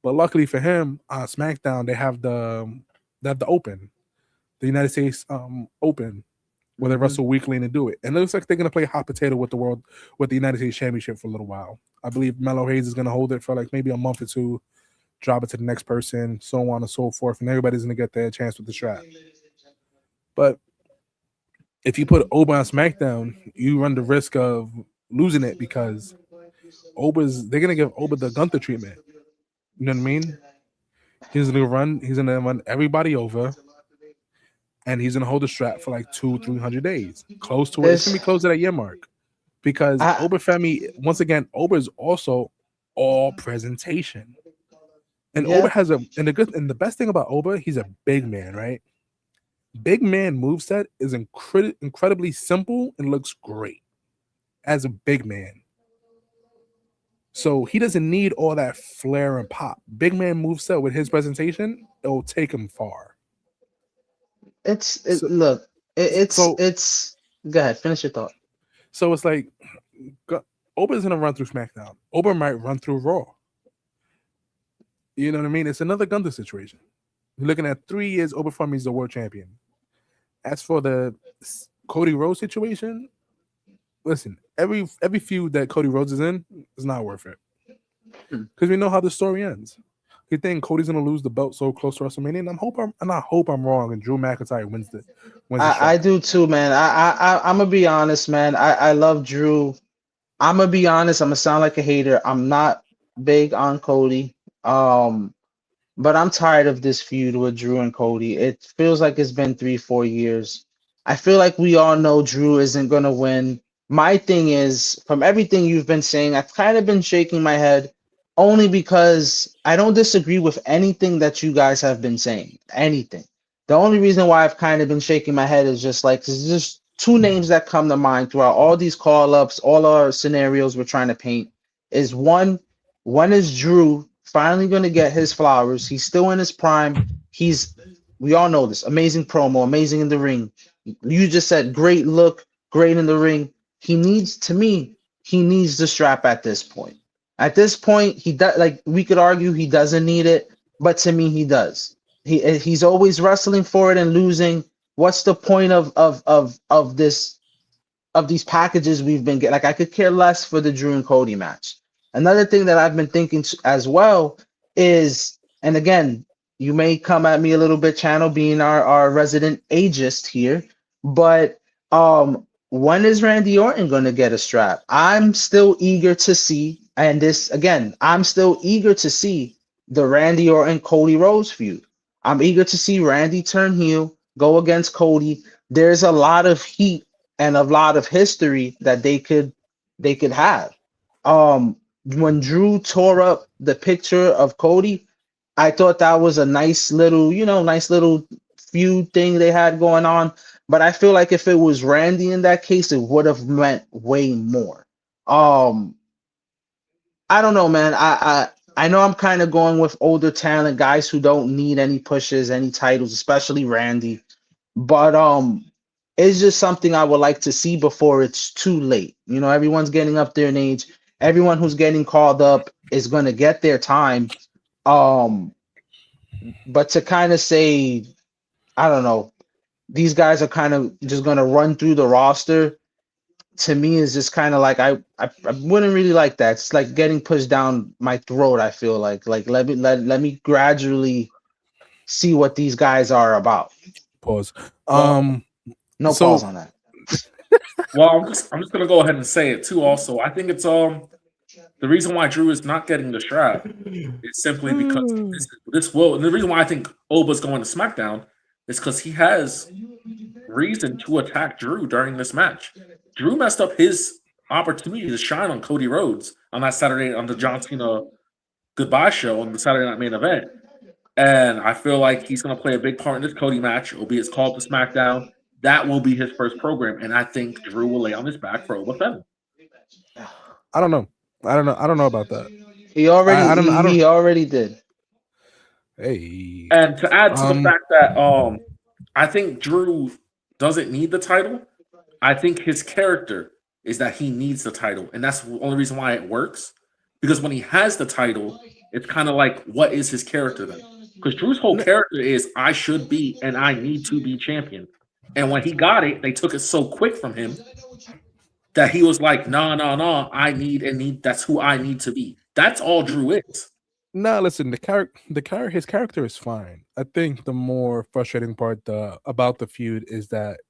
Speaker 3: But luckily for him, on SmackDown they have the Open, the United States Open, where they wrestle weekly and they do it. And it looks like they're gonna play hot potato with the United States Championship for a little while. I believe Mello Hayes is gonna hold it for like maybe a month or two, drop it to the next person, so on and so forth, and everybody's gonna get their chance with the strap. But if you put Oba on SmackDown, you run the risk of losing it because they're gonna give Oba the Gunther treatment. You know what I mean? He's gonna run everybody over, and he's gonna hold the strap for like 200-300 days. Close to it. It's gonna be close to that year mark. Because Oba Femi, once again, Oba is also all presentation. And Oba has the best thing about Oba, he's a big man, right? Big man moveset is incredibly simple and looks great as a big man. So he doesn't need all that flair and pop. Big man moveset with his presentation, it will take him far.
Speaker 1: Go ahead, finish your thought.
Speaker 3: So it's like Oba's gonna run through SmackDown. Oba might run through Raw. You know what I mean? It's another Gunther situation. You're looking at 3 years. Oba Femi's the world champion. As for the Cody Rhodes situation, listen, every feud that Cody Rhodes is in is not worth it because we know how the story ends. You think Cody's gonna lose the belt so close to WrestleMania? And I hope I'm wrong. And Drew McIntyre wins the.
Speaker 1: I do too, man. I'm gonna be honest, man. I love Drew. I'm gonna be honest. I'm gonna sound like a hater. I'm not big on Cody. But I'm tired of this feud with Drew and Cody. It feels like it's been 3-4 years. I feel like we all know Drew isn't gonna win. My thing is, from everything you've been saying, I've kind of been shaking my head only because I don't disagree with anything that you guys have been saying. Anything. The only reason why I've kind of been shaking my head is just like there's just two names that come to mind throughout all these call ups, all our scenarios we're trying to paint. Is one is Drew finally going to get his flowers. He's still in his prime. We all know this. Amazing promo, amazing in the ring. You just said great look, great in the ring. He needs the strap at this point. At this point, he does. Like we could argue, he doesn't need it, but to me, he does. He's always wrestling for it and losing. What's the point of these packages we've been getting? Like I could care less for the Drew and Cody match. Another thing that I've been thinking as well is, and again, you may come at me a little bit, Channel, being our resident ageist here, but when is Randy Orton going to get a strap? I'm still eager to see, and this, again, I'm still eager to see the Randy Orton Cody Rhodes feud. I'm eager to see Randy turn heel, go against Cody. There's a lot of heat and a lot of history that they could have. When Drew tore up the picture of Cody, I thought that was a nice little feud thing they had going on. But I feel like if it was Randy in that case, it would have meant way more. I don't know, man. I know I'm kind of going with older talent, guys who don't need any pushes, any titles, especially Randy. But it's just something I would like to see before it's too late. You know, everyone's getting up there in age. Everyone who's getting called up is going to get their time. But to kind of say, I don't know, these guys are kind of just going to run through the roster, to me is just kind of like I wouldn't really like that. It's like getting pushed down my throat. I feel like let me gradually see what these guys are about.
Speaker 3: Pause.
Speaker 1: No pause on that.
Speaker 4: Well, I'm just gonna go ahead and say it too. Also, I think it's the reason why Drew is not getting the strap is simply because the reason why I think Oba's going to SmackDown is because he has reason to attack Drew during this match. Drew messed up his opportunity to shine on Cody Rhodes on that Saturday on the John Cena Goodbye show on the Saturday Night Main Event. And I feel like he's going to play a big part in this Cody match. It'll be his call to SmackDown. That will be his first program, and I think Drew will lay on his back for over 7.
Speaker 3: I don't know. I don't know about that.
Speaker 1: He already
Speaker 3: I don't. I don't.
Speaker 1: he already did.
Speaker 3: Hey.
Speaker 4: And to add to the fact that I think Drew doesn't need the title. I think his character is that he needs the title, and that's the only reason why it works. Because when he has the title, it's kind of like, what is his character then? Because Drew's whole character is, I should be and I need to be champion. And when he got it, they took it so quick from him that he was like, no, I need, that's who I need to be. That's all Drew is.
Speaker 3: No, listen, his character is fine. I think the more frustrating part about the feud is that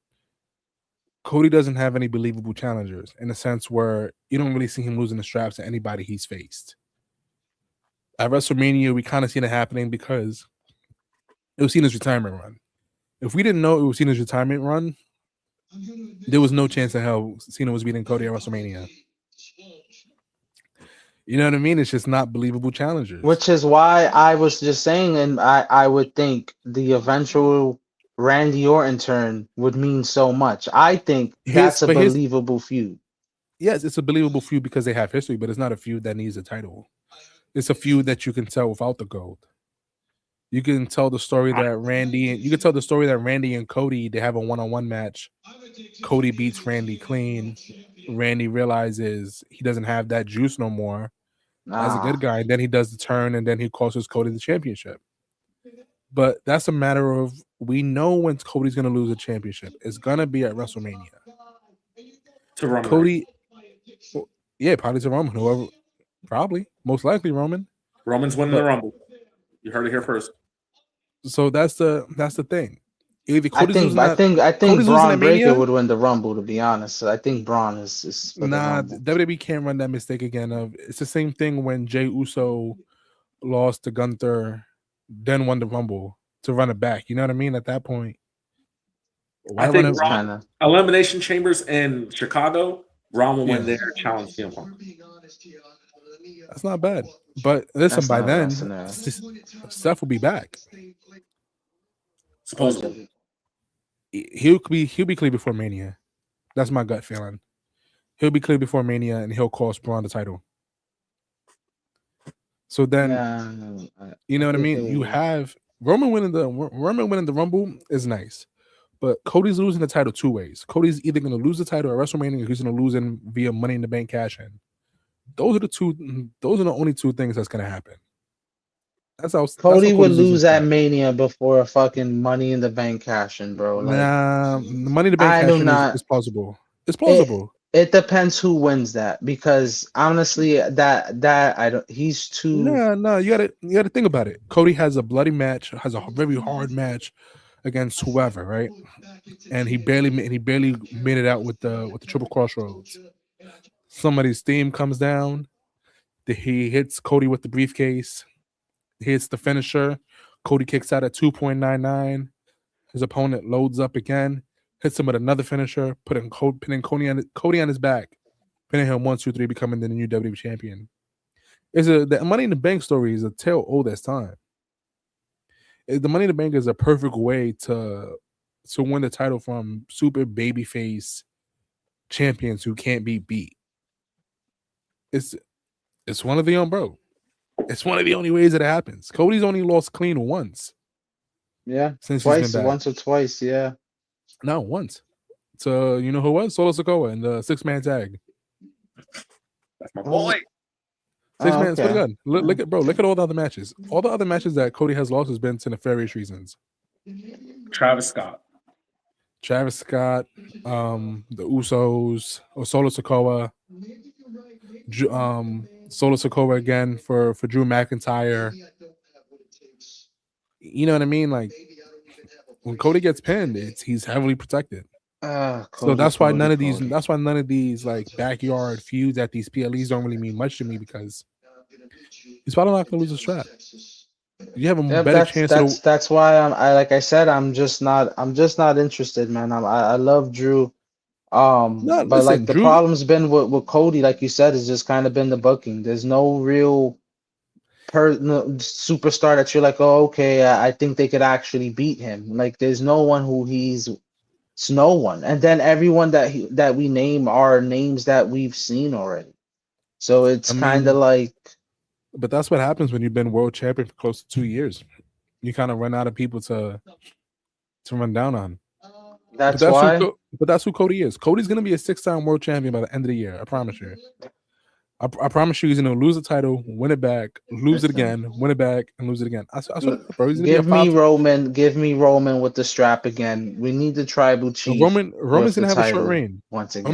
Speaker 3: Cody doesn't have any believable challengers in a sense where you don't really see him losing the straps to anybody he's faced. At WrestleMania, we kind of seen it happening because it was Cena's retirement run. If we didn't know it was Cena's retirement run, there was no chance in hell Cena was beating Cody at WrestleMania. You know what I mean? It's just not believable challengers.
Speaker 1: Which is why I was just saying, and I would think the eventual Randy Orton turn would mean so much. I think that's a believable feud.
Speaker 3: Yes, it's a believable feud because they have history, but it's not a feud that needs a title. It's a feud that you can tell without the gold. You can tell the story that Randy and Cody, they have a one-on-one match. Cody beats Randy clean. Randy realizes he doesn't have that juice no more as a good guy. And then he does the turn, and then he costs Cody the championship. But that's a matter of, we know when Cody's going to lose a championship. It's going to be at WrestleMania.
Speaker 4: To Roman.
Speaker 3: Cody, yeah, probably to Roman. Whoever, probably, most likely Roman.
Speaker 4: Roman's winning the Rumble. You heard it here first.
Speaker 3: So that's the thing. Either
Speaker 1: I think Braun Breaker would win the Rumble. To be honest, I think Braun is
Speaker 3: WWE can't run that mistake again. It's the same thing when Jey Uso lost to Gunther, then won the Rumble to run it back. You know what I mean? At that point,
Speaker 4: I think Elimination Chambers in Chicago, Braun will win there. Challenge CM Punk.
Speaker 3: That's not bad. But listen, by then, Seth will be back.
Speaker 4: Supposedly.
Speaker 3: He'll be clear before Mania. That's my gut feeling. He'll be clear before Mania, and he'll cost Braun the title. So then, you know what I mean? You have Roman winning the Rumble is nice, but Cody's losing the title 2 ways. Cody's either going to lose the title at WrestleMania, or he's going to lose in via Money in the Bank cash in. Those are the only 2 things that's going to happen. That's how
Speaker 1: Cody would lose at Mania before a fucking Money in the Bank cash in, bro. Like,
Speaker 3: the Money in the Bank cash in is plausible. It's plausible.
Speaker 1: It depends who wins that, because honestly, that I don't. He's too.
Speaker 3: No. You gotta think about it. Cody has a bloody match, has a very hard match against whoever, right? And he barely made it out with the triple crossroads. Somebody's theme comes down. He hits Cody with the briefcase. Hits the finisher. Cody kicks out at 2.99. His opponent loads up again, hits him with another finisher, pinning Cody on his back, pinning him 1, 2, 3, becoming the new WWE champion. The Money in the Bank story is a tale old as time. The Money in the Bank is a perfect way to win the title from super babyface champions who can't be beat. It's one of the bro. It's one of the only ways that it happens. Cody's only lost clean once.
Speaker 1: Yeah,
Speaker 3: since
Speaker 1: twice,
Speaker 3: he's been back.
Speaker 1: once or twice. Yeah,
Speaker 3: no, once. So you know who was Solo Sikoa in the 6-man tag.
Speaker 4: That's my boy.
Speaker 3: 6-man. Okay. Good. Look at all the other matches. All the other matches that Cody has lost has been to nefarious reasons.
Speaker 4: Travis Scott,
Speaker 3: the Usos, or Solo Sikoa. Solo Sikoa again for Drew McIntyre. You know what I mean? Like, when Cody gets pinned, he's heavily protected. So that's why none of these like backyard feuds at these PLEs don't really mean much to me, because he's probably not going to lose a strap. You have a better chance.
Speaker 1: That's why I'm just not interested, man. I love Drew. The problem's been with Cody, like you said, has just kind of been the booking. There's no real superstar that you're like, oh, okay, I think they could actually beat him. Like, there's no one who it's no one. And then everyone that we name are names that we've seen already. So it's
Speaker 3: I
Speaker 1: kind of
Speaker 3: mean,
Speaker 1: like,
Speaker 3: but that's what happens when you've been world champion for close to 2 years. You kind of run out of people to run down on.
Speaker 1: that's why.
Speaker 3: But that's who Cody is. Cody's gonna be a 6-time world champion by the end of the year. I promise you. I promise you, he's gonna lose the title, win it back, lose it
Speaker 1: Listen,
Speaker 3: again, win it back, and lose it again. I swear to God, bro, he's gonna be a
Speaker 1: give me
Speaker 3: 5.
Speaker 1: Roman. Give me Roman with the strap again. We need the tribal chief
Speaker 3: Roman's
Speaker 1: with
Speaker 3: gonna
Speaker 1: the
Speaker 3: have a short
Speaker 1: title
Speaker 3: reign.
Speaker 1: once again.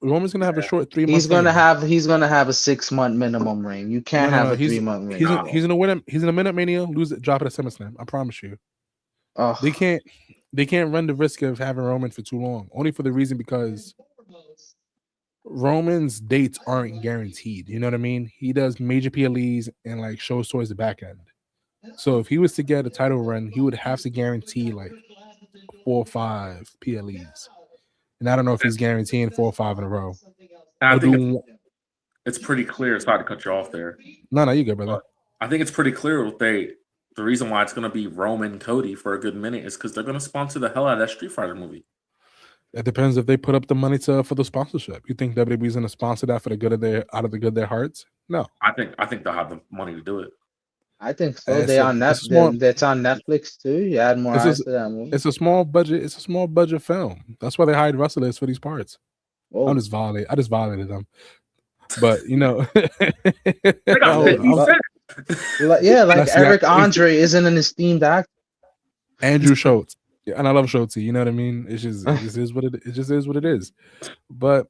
Speaker 3: Roman's gonna have a short 3 month
Speaker 1: He's gonna
Speaker 3: reign.
Speaker 1: have he's gonna have a 6-month minimum reign. You can't have
Speaker 3: No.
Speaker 1: a 3-month reign.
Speaker 3: He's gonna win him. He's gonna win at Mania, lose it, drop it at SummerSlam. I promise you.
Speaker 1: Ugh.
Speaker 3: They can't run the risk of having Roman for too long. Only for the reason because Roman's dates aren't guaranteed. You know what I mean? He does major PLEs and like shows towards the back end. So if he was to get a title run, he would have to guarantee like 4 or 5 PLEs. And I don't know if he's guaranteeing 4 or 5 in a row.
Speaker 4: And I think it's pretty clear. Sorry to cut you off there.
Speaker 3: No, you good, brother.
Speaker 4: I think it's pretty clear the reason why it's going to be Roman Cody for a good minute is because they're going to sponsor the hell out of that Street Fighter movie.
Speaker 3: It depends if they put up the money for the sponsorship. You think WWE's going to sponsor that for the good of their hearts? No.
Speaker 4: I think they'll have the money to do it.
Speaker 1: I think so. It's on Netflix too. You add more eyes to that movie.
Speaker 3: It's a small budget. It's a small budget film. That's why they hired wrestlers for these parts.
Speaker 1: Whoa.
Speaker 3: I just violated them. But you know,
Speaker 1: like Eric Andre isn't an esteemed actor.
Speaker 3: Andrew Schultz, and I love Schultz. You know what I mean? It just is what it is. But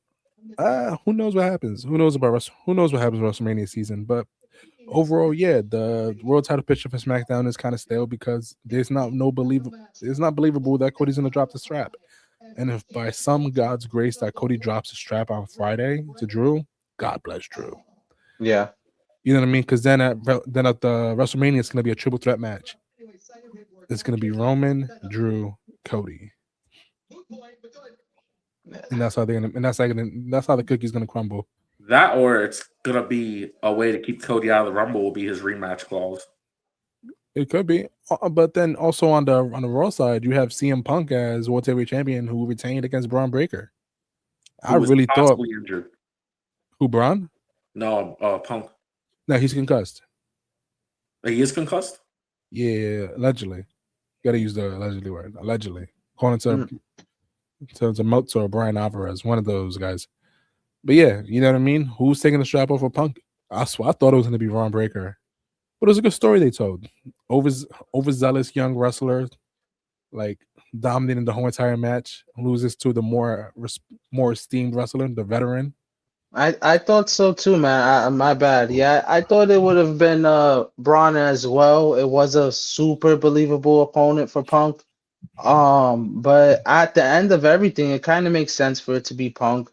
Speaker 3: who knows what happens? Who knows what happens WrestleMania season? But overall, yeah, the world title picture for SmackDown is kind of stale because it's not believable that Cody's gonna drop the strap. And if by some God's grace that Cody drops the strap on Friday to Drew, God bless Drew.
Speaker 1: Yeah.
Speaker 3: You know what I mean? Because then at the WrestleMania, it's going to be a triple threat match. It's going to be Roman, Drew, Cody, and that's how the cookie's going to crumble.
Speaker 4: That, or it's going to be a way to keep Cody out of the Rumble will be his rematch clause.
Speaker 3: It could be, but then also on the Raw side, you have CM Punk as World Heavyweight Champion who retained against Braun Breaker. I really thought
Speaker 4: injured.
Speaker 3: Who, Braun?
Speaker 4: No, Punk.
Speaker 3: No, he's concussed.
Speaker 4: He is concussed?
Speaker 3: Yeah, allegedly. Got to use the allegedly word. Allegedly. According to Meltzer or Brian Alvarez, one of those guys. But yeah, you know what I mean? Who's taking the strap off of Punk? I thought it was going to be Braun Breaker. But it was a good story they told. Overzealous young wrestler, like dominating the whole entire match, loses to the more esteemed wrestler, the veteran.
Speaker 1: I thought so too, man. My bad. Yeah, I thought it would have been Braun as well. It was a super believable opponent for Punk. But at the end of everything, it kind of makes sense for it to be Punk.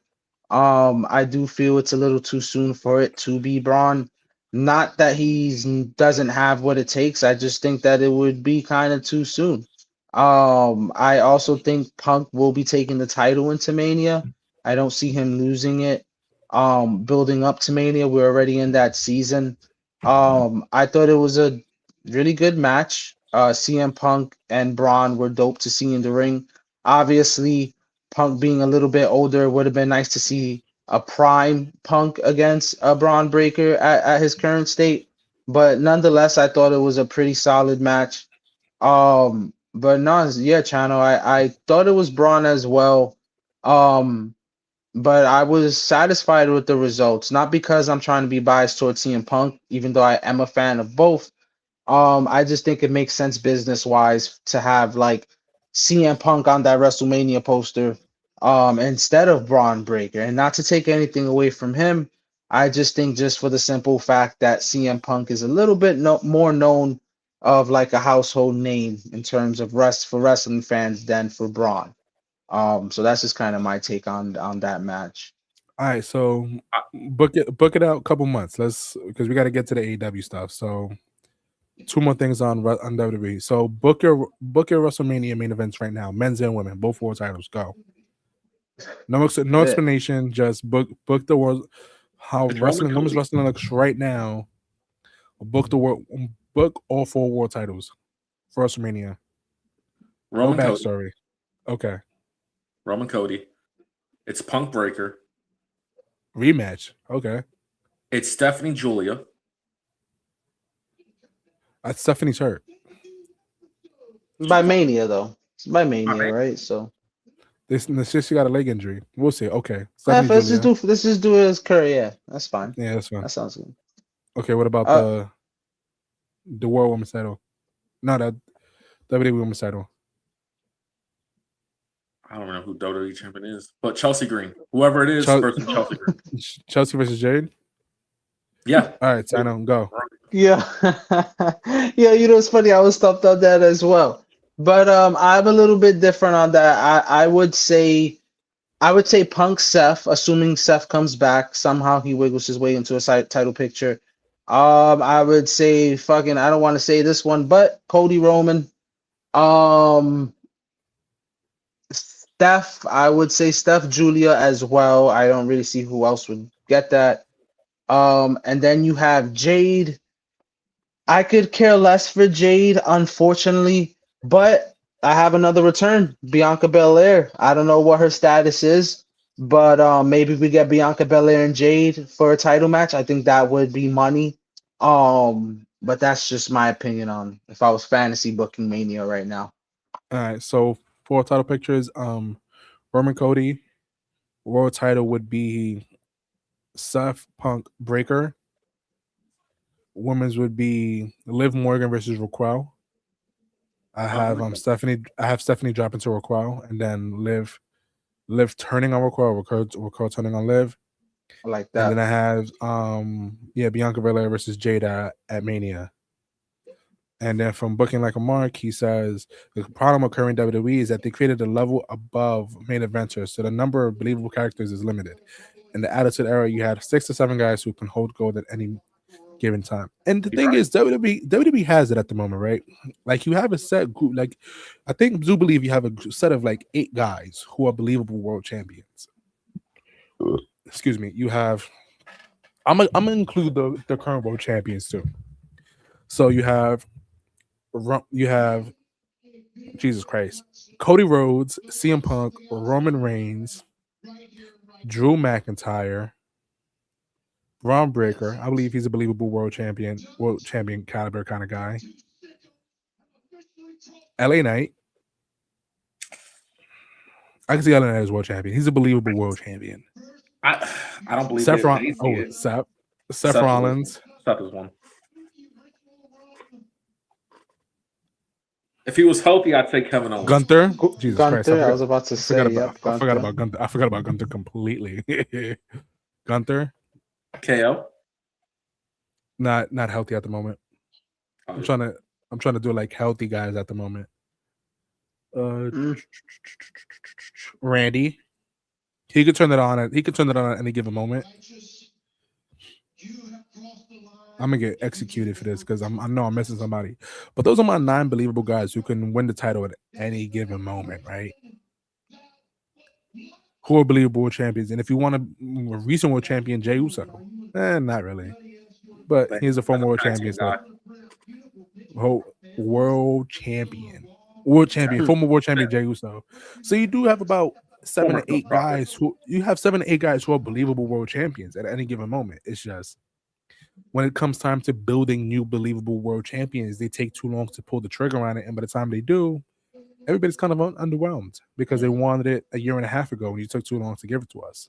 Speaker 1: I do feel it's a little too soon for it to be Braun. Not that he doesn't have what it takes. I just think that it would be kind of too soon. I also think Punk will be taking the title into Mania. I don't see him losing it. Building up to Mania, we're already in that season. I thought it was a really good match. CM Punk and Braun were dope to see in the ring. Obviously, Punk being a little bit older, it would have been nice to see a prime Punk against a Braun Breaker at his current state. But nonetheless, I thought it was a pretty solid match. But no, yeah, Chano, I thought it was Braun as well. But I was satisfied with the results, not because I'm trying to be biased towards CM Punk, even though I am a fan of both. I just think it makes sense business wise to have like CM Punk on that WrestleMania poster, instead of Braun Breaker, and not to take anything away from him. I just think just for the simple fact that CM Punk is a little bit more known of like a household name in terms of for wrestling fans than for Braun. So that's just kind of my take on that match.
Speaker 3: All right, so book it out a couple months. Because we got to get to the AEW stuff. So 2 more things on WWE. So book your WrestleMania main events right now, men's and women, both world titles. Go. No explanation. Just book the world. How women's wrestling looks right now. Book all 4 world titles. First Mania. No
Speaker 4: Roman Cody.
Speaker 3: backstory. Okay.
Speaker 4: Roman Cody. It's Punk Breaker.
Speaker 3: Rematch. Okay.
Speaker 4: It's Stephanie Julia.
Speaker 3: Stephanie's hurt.
Speaker 1: By Mania though. It's by Mania, right? So
Speaker 3: This she got a leg injury. We'll see. Okay.
Speaker 1: let's
Speaker 3: Julia.
Speaker 1: just do it as Curry. Yeah, that's fine.
Speaker 3: Yeah, that's fine.
Speaker 1: That sounds good.
Speaker 3: Okay, what about the World Women's title? No, the WWE Women's title.
Speaker 4: I don't know who WWE champion is, but Chelsea Green. Whoever it is, versus Chelsea Green.
Speaker 3: Chelsea versus Jade?
Speaker 4: Yeah.
Speaker 3: All right, Chano, go.
Speaker 1: Yeah. Yeah, you know it's funny, I was stumped on that as well. But I'm a little bit different on that. I would say Punk Seth, assuming Seth comes back. Somehow he wiggles his way into a title picture. I would say fucking, I don't want to say this one, but Cody Roman. Steph, I would say Steph Julia as well. I don't really see who else would get that. And then you have Jade. I could care less for Jade, unfortunately, but I have another return, Bianca Belair. I don't know what her status is, but maybe we get Bianca Belair and Jade for a title match. I think that would be money. But that's just my opinion on if I was fantasy booking Mania right now.
Speaker 3: All right, so 4 title pictures. Roman Cody. World title would be Seth Punk Breaker. Women's would be Liv Morgan versus Raquel. I have Stephanie dropping to Raquel, and then Liv turning on Raquel turning on Liv.
Speaker 1: I like that.
Speaker 3: And then I have Bianca Belair versus Jade at Mania. And then from Booking Like a Mark, he says the problem occurring in WWE is that they created a level above main eventers, so the number of believable characters is limited. In the Attitude Era, you had 6 to 7 guys who can hold gold at any given time. And the thing is, WWE has it at the moment, right? Like you have a set group. Like I do believe you have a set of like 8 guys who are believable world champions. Excuse me. You have. I'm gonna include the current world champions too. So you have Jesus Christ, Cody Rhodes, CM Punk, Roman Reigns, Drew McIntyre, Braun Breaker. I believe he's a believable world champion caliber kind of guy. LA Knight. I can see LA Knight as world champion. He's a believable world champion.
Speaker 4: I don't believe
Speaker 3: Seth Rollins.
Speaker 4: Seth is one. If he was healthy, I'd say Kevin Owens.
Speaker 3: Gunther. Jesus
Speaker 1: Gunther,
Speaker 3: Christ.
Speaker 1: I was about to say.
Speaker 3: I forgot about Gunther. I forgot about Gunther completely. Gunther.
Speaker 4: KO.
Speaker 3: Not healthy at the moment. I'm trying to do like healthy guys at the moment. Randy. He could turn it on at any given moment. I'm gonna get executed for this because I know I'm missing somebody. But those are my 9 believable guys who can win the title at any given moment, right? Who are believable world champions. And if you want a recent world champion, Jey Uso. Not really. But he's a former world champion. World champion, former world champion Jey Uso. So you do have about 7 to 8 guys who are believable world champions at any given moment. It's just when it comes time to building new believable world champions, they take too long to pull the trigger on it, and by the time they do, everybody's kind of underwhelmed because they wanted it a year and a half ago, and you took too long to give it to us.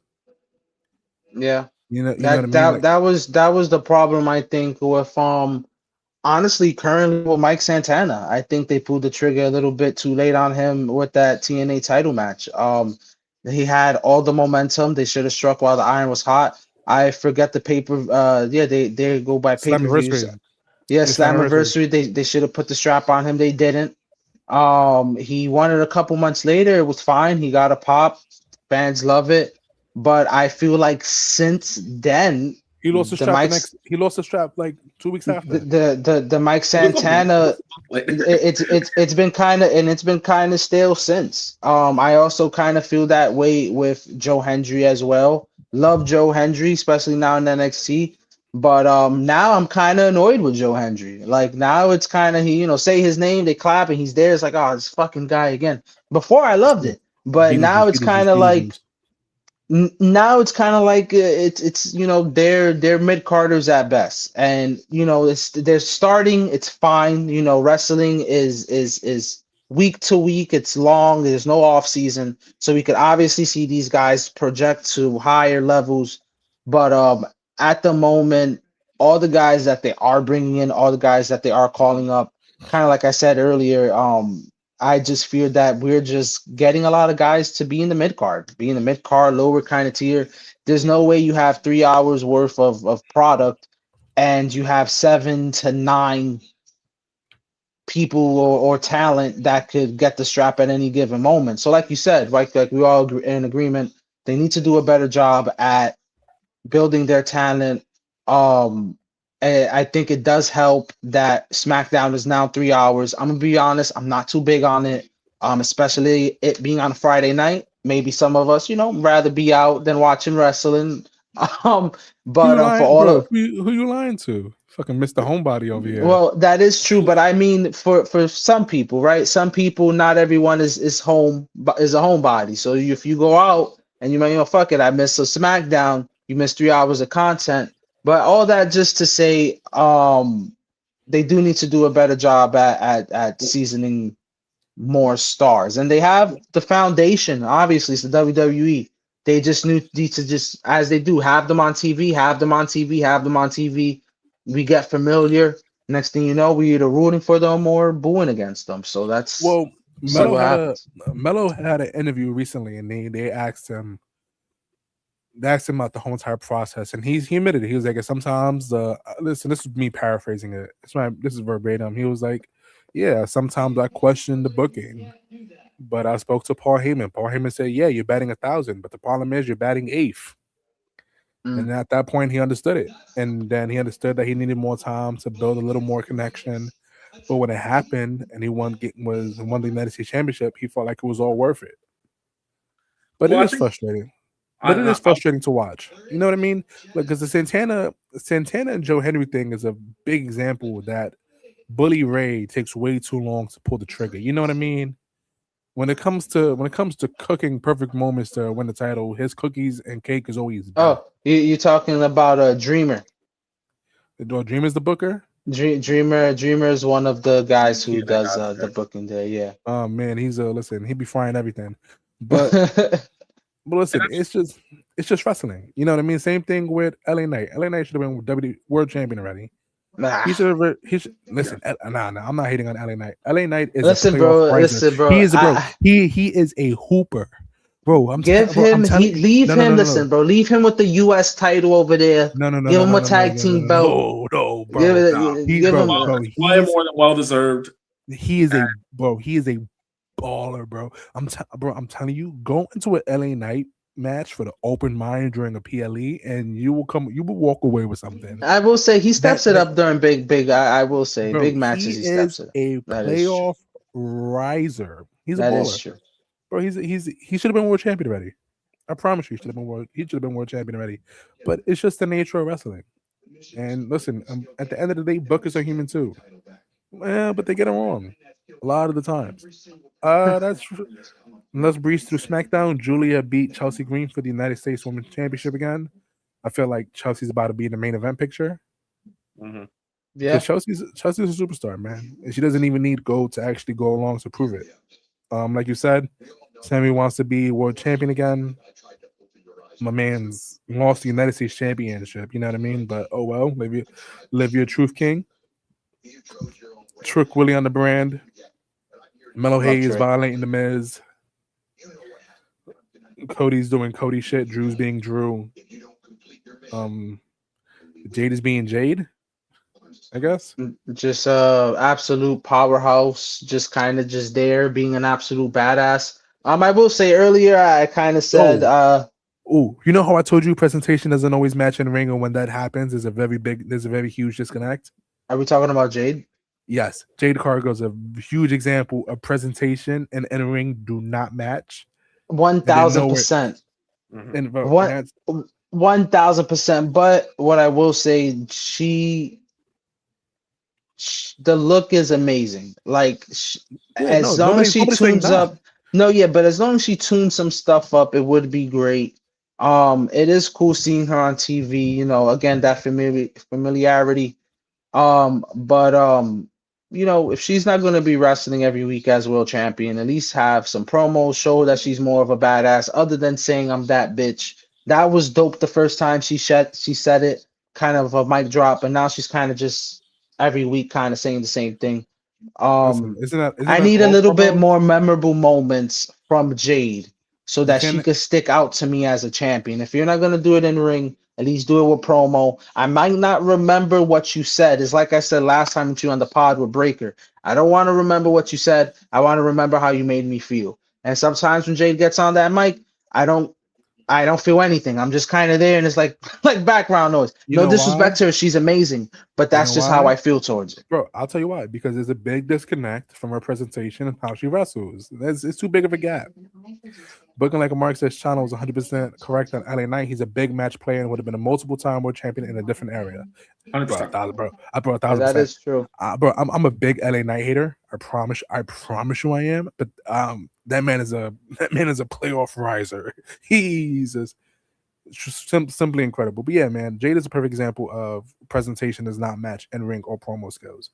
Speaker 1: Yeah,
Speaker 3: you know what I mean?
Speaker 1: That was the problem, I think, with honestly currently with Mike Santana. I think they pulled the trigger a little bit too late on him with that TNA title match. He had all the momentum. They should have struck while the iron was hot. I forget the paper. They go by pay-per-views. Yeah, Slammiversary. They should have put the strap on him. They didn't. He won it a couple months later. It was fine. He got a pop. Fans love it. But I feel like since then,
Speaker 3: he lost the strap. He lost the strap like 2 weeks after.
Speaker 1: The Mike Santana. It's been kind of stale since. I also kind of feel that way with Joe Hendry as well. Love Joe Hendry, especially now in NXT. But now I'm kind of annoyed with Joe Hendry. Like now it's kind of he, say his name, they clap and he's there. It's like, oh, this fucking guy again. Before I loved it, but now
Speaker 3: Beetlejuice,
Speaker 1: it's
Speaker 3: Beetlejuice,
Speaker 1: kind of like
Speaker 3: Beetlejuice.
Speaker 1: now it's kind of like it's they're mid carders at best, and it's they're starting. It's fine. Wrestling is week to week. It's long. There's no off season, so we could obviously see these guys project to higher levels. But at the moment, all the guys that they are bringing in, all the guys that they are calling up, kind of like I said earlier, I just fear that we're just getting a lot of guys to be in the mid card, be in the mid card, lower kind of tier. There's no way you have 3 hours worth of product and you have 7 to 9 people or talent that could get the strap at any given moment. So, like you said, right, like we all agree, in agreement, they need to do a better job at building their talent. I think it does help that SmackDown is now 3 hours. I'm gonna be honest, I'm not too big on it, especially it being on a Friday night. Maybe some of us, rather be out than watching wrestling. Um,
Speaker 3: Who you
Speaker 1: but for
Speaker 3: lying,
Speaker 1: all
Speaker 3: bro?
Speaker 1: of
Speaker 3: Who you lying to? Fucking Mr. Homebody over here.
Speaker 1: well, that is true, but I mean, for some people, right? Some people, not everyone is a homebody. So if you go out and you may, fuck it, I missed a SmackDown, you missed 3 hours of content. But all that just to say, they do need to do a better job at seasoning more stars, and they have the foundation. Obviously, it's the WWE. They just need to just, as they do, have them on TV, have them on TV, have them on TV. We get familiar. Next thing you know, we either rooting for them or booing against them. So that's
Speaker 3: Well,
Speaker 1: see
Speaker 3: Mello
Speaker 1: what
Speaker 3: had a
Speaker 1: happens.
Speaker 3: Mello had an interview recently, and they asked him about the whole entire process, and he admitted it. He was like, sometimes listen, this is me paraphrasing it. This is verbatim. He was like, yeah, sometimes I question the booking, but I spoke to Paul Heyman. Paul Heyman said, yeah, you're batting 1,000, but the problem is you're batting eighth.
Speaker 1: Mm.
Speaker 3: And at that point, he understood it, and then he understood that he needed more time to build a little more connection. But when it happened, and he won the United States Championship, he felt like it was all worth it. But
Speaker 4: Well,
Speaker 3: it
Speaker 4: I
Speaker 3: is
Speaker 4: think
Speaker 3: frustrating. But it is frustrating to watch. You know what I mean? Like, because the Santana and Joe Henry thing is a big example that Bully Ray takes way too long to pull the trigger. You know what I mean? When it comes to cooking perfect moments to win the title, his cookies and cake is always better.
Speaker 1: Oh, you talking about a Dreamer?
Speaker 3: The Dream is the booker.
Speaker 1: Dreamer is one of the guys who
Speaker 4: yeah, that
Speaker 1: does
Speaker 4: guy's
Speaker 1: the
Speaker 4: great.
Speaker 1: booking there. Yeah.
Speaker 3: Oh man, listen. He be frying everything, but
Speaker 4: And
Speaker 3: listen,
Speaker 4: that's
Speaker 3: it's just wrestling. You know what I mean? Same thing with LA Knight. LA Knight should have been WWE World Champion already.
Speaker 1: nah.
Speaker 3: He should have. He should listen. Nah. I'm not hating on LA Knight. LA Knight is a
Speaker 1: Listen,
Speaker 3: playoff
Speaker 1: bro.
Speaker 3: riser.
Speaker 1: Listen,
Speaker 3: He
Speaker 1: bro.
Speaker 3: is a bro. He is a hooper, bro.
Speaker 1: Give
Speaker 3: Bro. I'm
Speaker 1: him
Speaker 3: telling.
Speaker 1: he leave
Speaker 3: No, no,
Speaker 1: him.
Speaker 3: no, no, no,
Speaker 1: Listen, bro. Leave him with the U.S. title over there.
Speaker 3: no, no, no,
Speaker 1: Give
Speaker 3: no,
Speaker 1: him
Speaker 3: no,
Speaker 1: a
Speaker 3: no, no,
Speaker 1: tag
Speaker 3: no,
Speaker 1: team belt.
Speaker 3: no,
Speaker 1: Give
Speaker 3: bro.
Speaker 4: no,
Speaker 1: it.
Speaker 3: He,
Speaker 1: Give
Speaker 3: bro,
Speaker 1: him.
Speaker 4: well,
Speaker 3: bro.
Speaker 4: probably more than well deserved.
Speaker 3: He is a baller, bro. I'm telling you, go into an LA Knight match for the open mind during a PLE, and you will walk away with something.
Speaker 1: I will say he
Speaker 3: That
Speaker 1: steps it
Speaker 3: that
Speaker 1: up during big. I will say
Speaker 3: bro,
Speaker 1: big
Speaker 3: he
Speaker 1: matches. He steps
Speaker 3: is
Speaker 1: it up.
Speaker 3: a
Speaker 1: That is true.
Speaker 3: playoff riser. He's a
Speaker 1: That is
Speaker 3: baller,
Speaker 1: true.
Speaker 3: bro. He should have been world champion already. I promise you, he should have been world champion already. But it's just the nature of wrestling. And listen, at the end of the day, bookers are human too. Yeah, but they get it wrong a lot of the times. That's Let's breeze through SmackDown. Julia beat Chelsea Green for the United States Women's Championship again. I feel like Chelsea's about to be in the main event picture
Speaker 4: Hmm.
Speaker 3: because
Speaker 1: Yeah.
Speaker 3: Chelsea's a superstar, man, and she doesn't even need gold to actually go along to prove it. Like you said, Sammy wants to be world champion again. My man's lost the United States Championship. You know what I mean? But oh well, live your truth, King. Trick Willie on the brand. Mellow
Speaker 1: Love
Speaker 3: Hayes
Speaker 1: Trick.
Speaker 3: violating the Miz. Cody's doing Cody shit. Drew's being Drew. Um, Jade is being Jade, I guess.
Speaker 1: Just absolute powerhouse. Just kind of just there, being an absolute badass. I will say earlier, I kind of said,
Speaker 3: Oh, you know how I told you presentation doesn't always match in ring, and when that happens, there's a very huge disconnect.
Speaker 1: are we talking about Jade?
Speaker 3: Yes, Jade Cargill is a huge example of presentation and in ring do not match,
Speaker 1: One
Speaker 3: and then
Speaker 1: thousand
Speaker 3: nowhere
Speaker 1: percent.
Speaker 4: Hmm.
Speaker 3: and bro, and
Speaker 1: What?
Speaker 3: that's
Speaker 1: 1000%. But what I will say, the look is amazing. Like
Speaker 3: Yeah, no,
Speaker 1: as long as she
Speaker 3: nobody's saying
Speaker 1: tunes
Speaker 3: nah.
Speaker 1: up, no, yeah, but as long as she tunes some stuff up, it would be great. It is cool seeing her on TV. You know, again, that familiarity. But you know, if she's not gonna be wrestling every week as world champion, at least have some promos, show that she's more of a badass, other than saying I'm that bitch. That was dope the first time she said it, kind of a mic drop, and now she's kind of just every week kind of saying the same thing.
Speaker 3: Listen, isn't
Speaker 1: I
Speaker 3: that
Speaker 1: need a
Speaker 3: all
Speaker 1: little bit
Speaker 3: promos?
Speaker 1: more memorable moments from Jade so
Speaker 3: You
Speaker 1: that she
Speaker 3: can
Speaker 1: could stick out to me as a champion. If you're not gonna do it in ring, at least do it with promo. I might not remember what you said. It's like I said last time with you on the pod with Breaker. I don't want to remember what you said. I want to remember how you made me feel. And sometimes when Jade gets on that mic, I don't I don't feel anything. I'm just kind of there and it's like like background noise.
Speaker 3: you
Speaker 1: No
Speaker 3: know why?
Speaker 1: disrespect to her, she's amazing, but
Speaker 3: You
Speaker 1: that's
Speaker 3: know
Speaker 1: just how
Speaker 3: why?
Speaker 1: I feel towards her.
Speaker 3: Bro, I'll tell you why. Because there's a big disconnect from her presentation and how she wrestles. It's too big of a gap. Booking like a Mark says Chano was 100% correct on LA Knight. He's a big match player and would have been a multiple time world champion in a different area. Bro,
Speaker 4: 100%.
Speaker 3: bro,
Speaker 1: Yeah, that
Speaker 3: 1,000%.
Speaker 1: is true.
Speaker 3: Bro, I'm a big LA Knight hater. I promise you I am. But that man is a playoff riser. He's just simply incredible. But yeah, man, Jade is a perfect example of presentation does not match in ring or promo skills.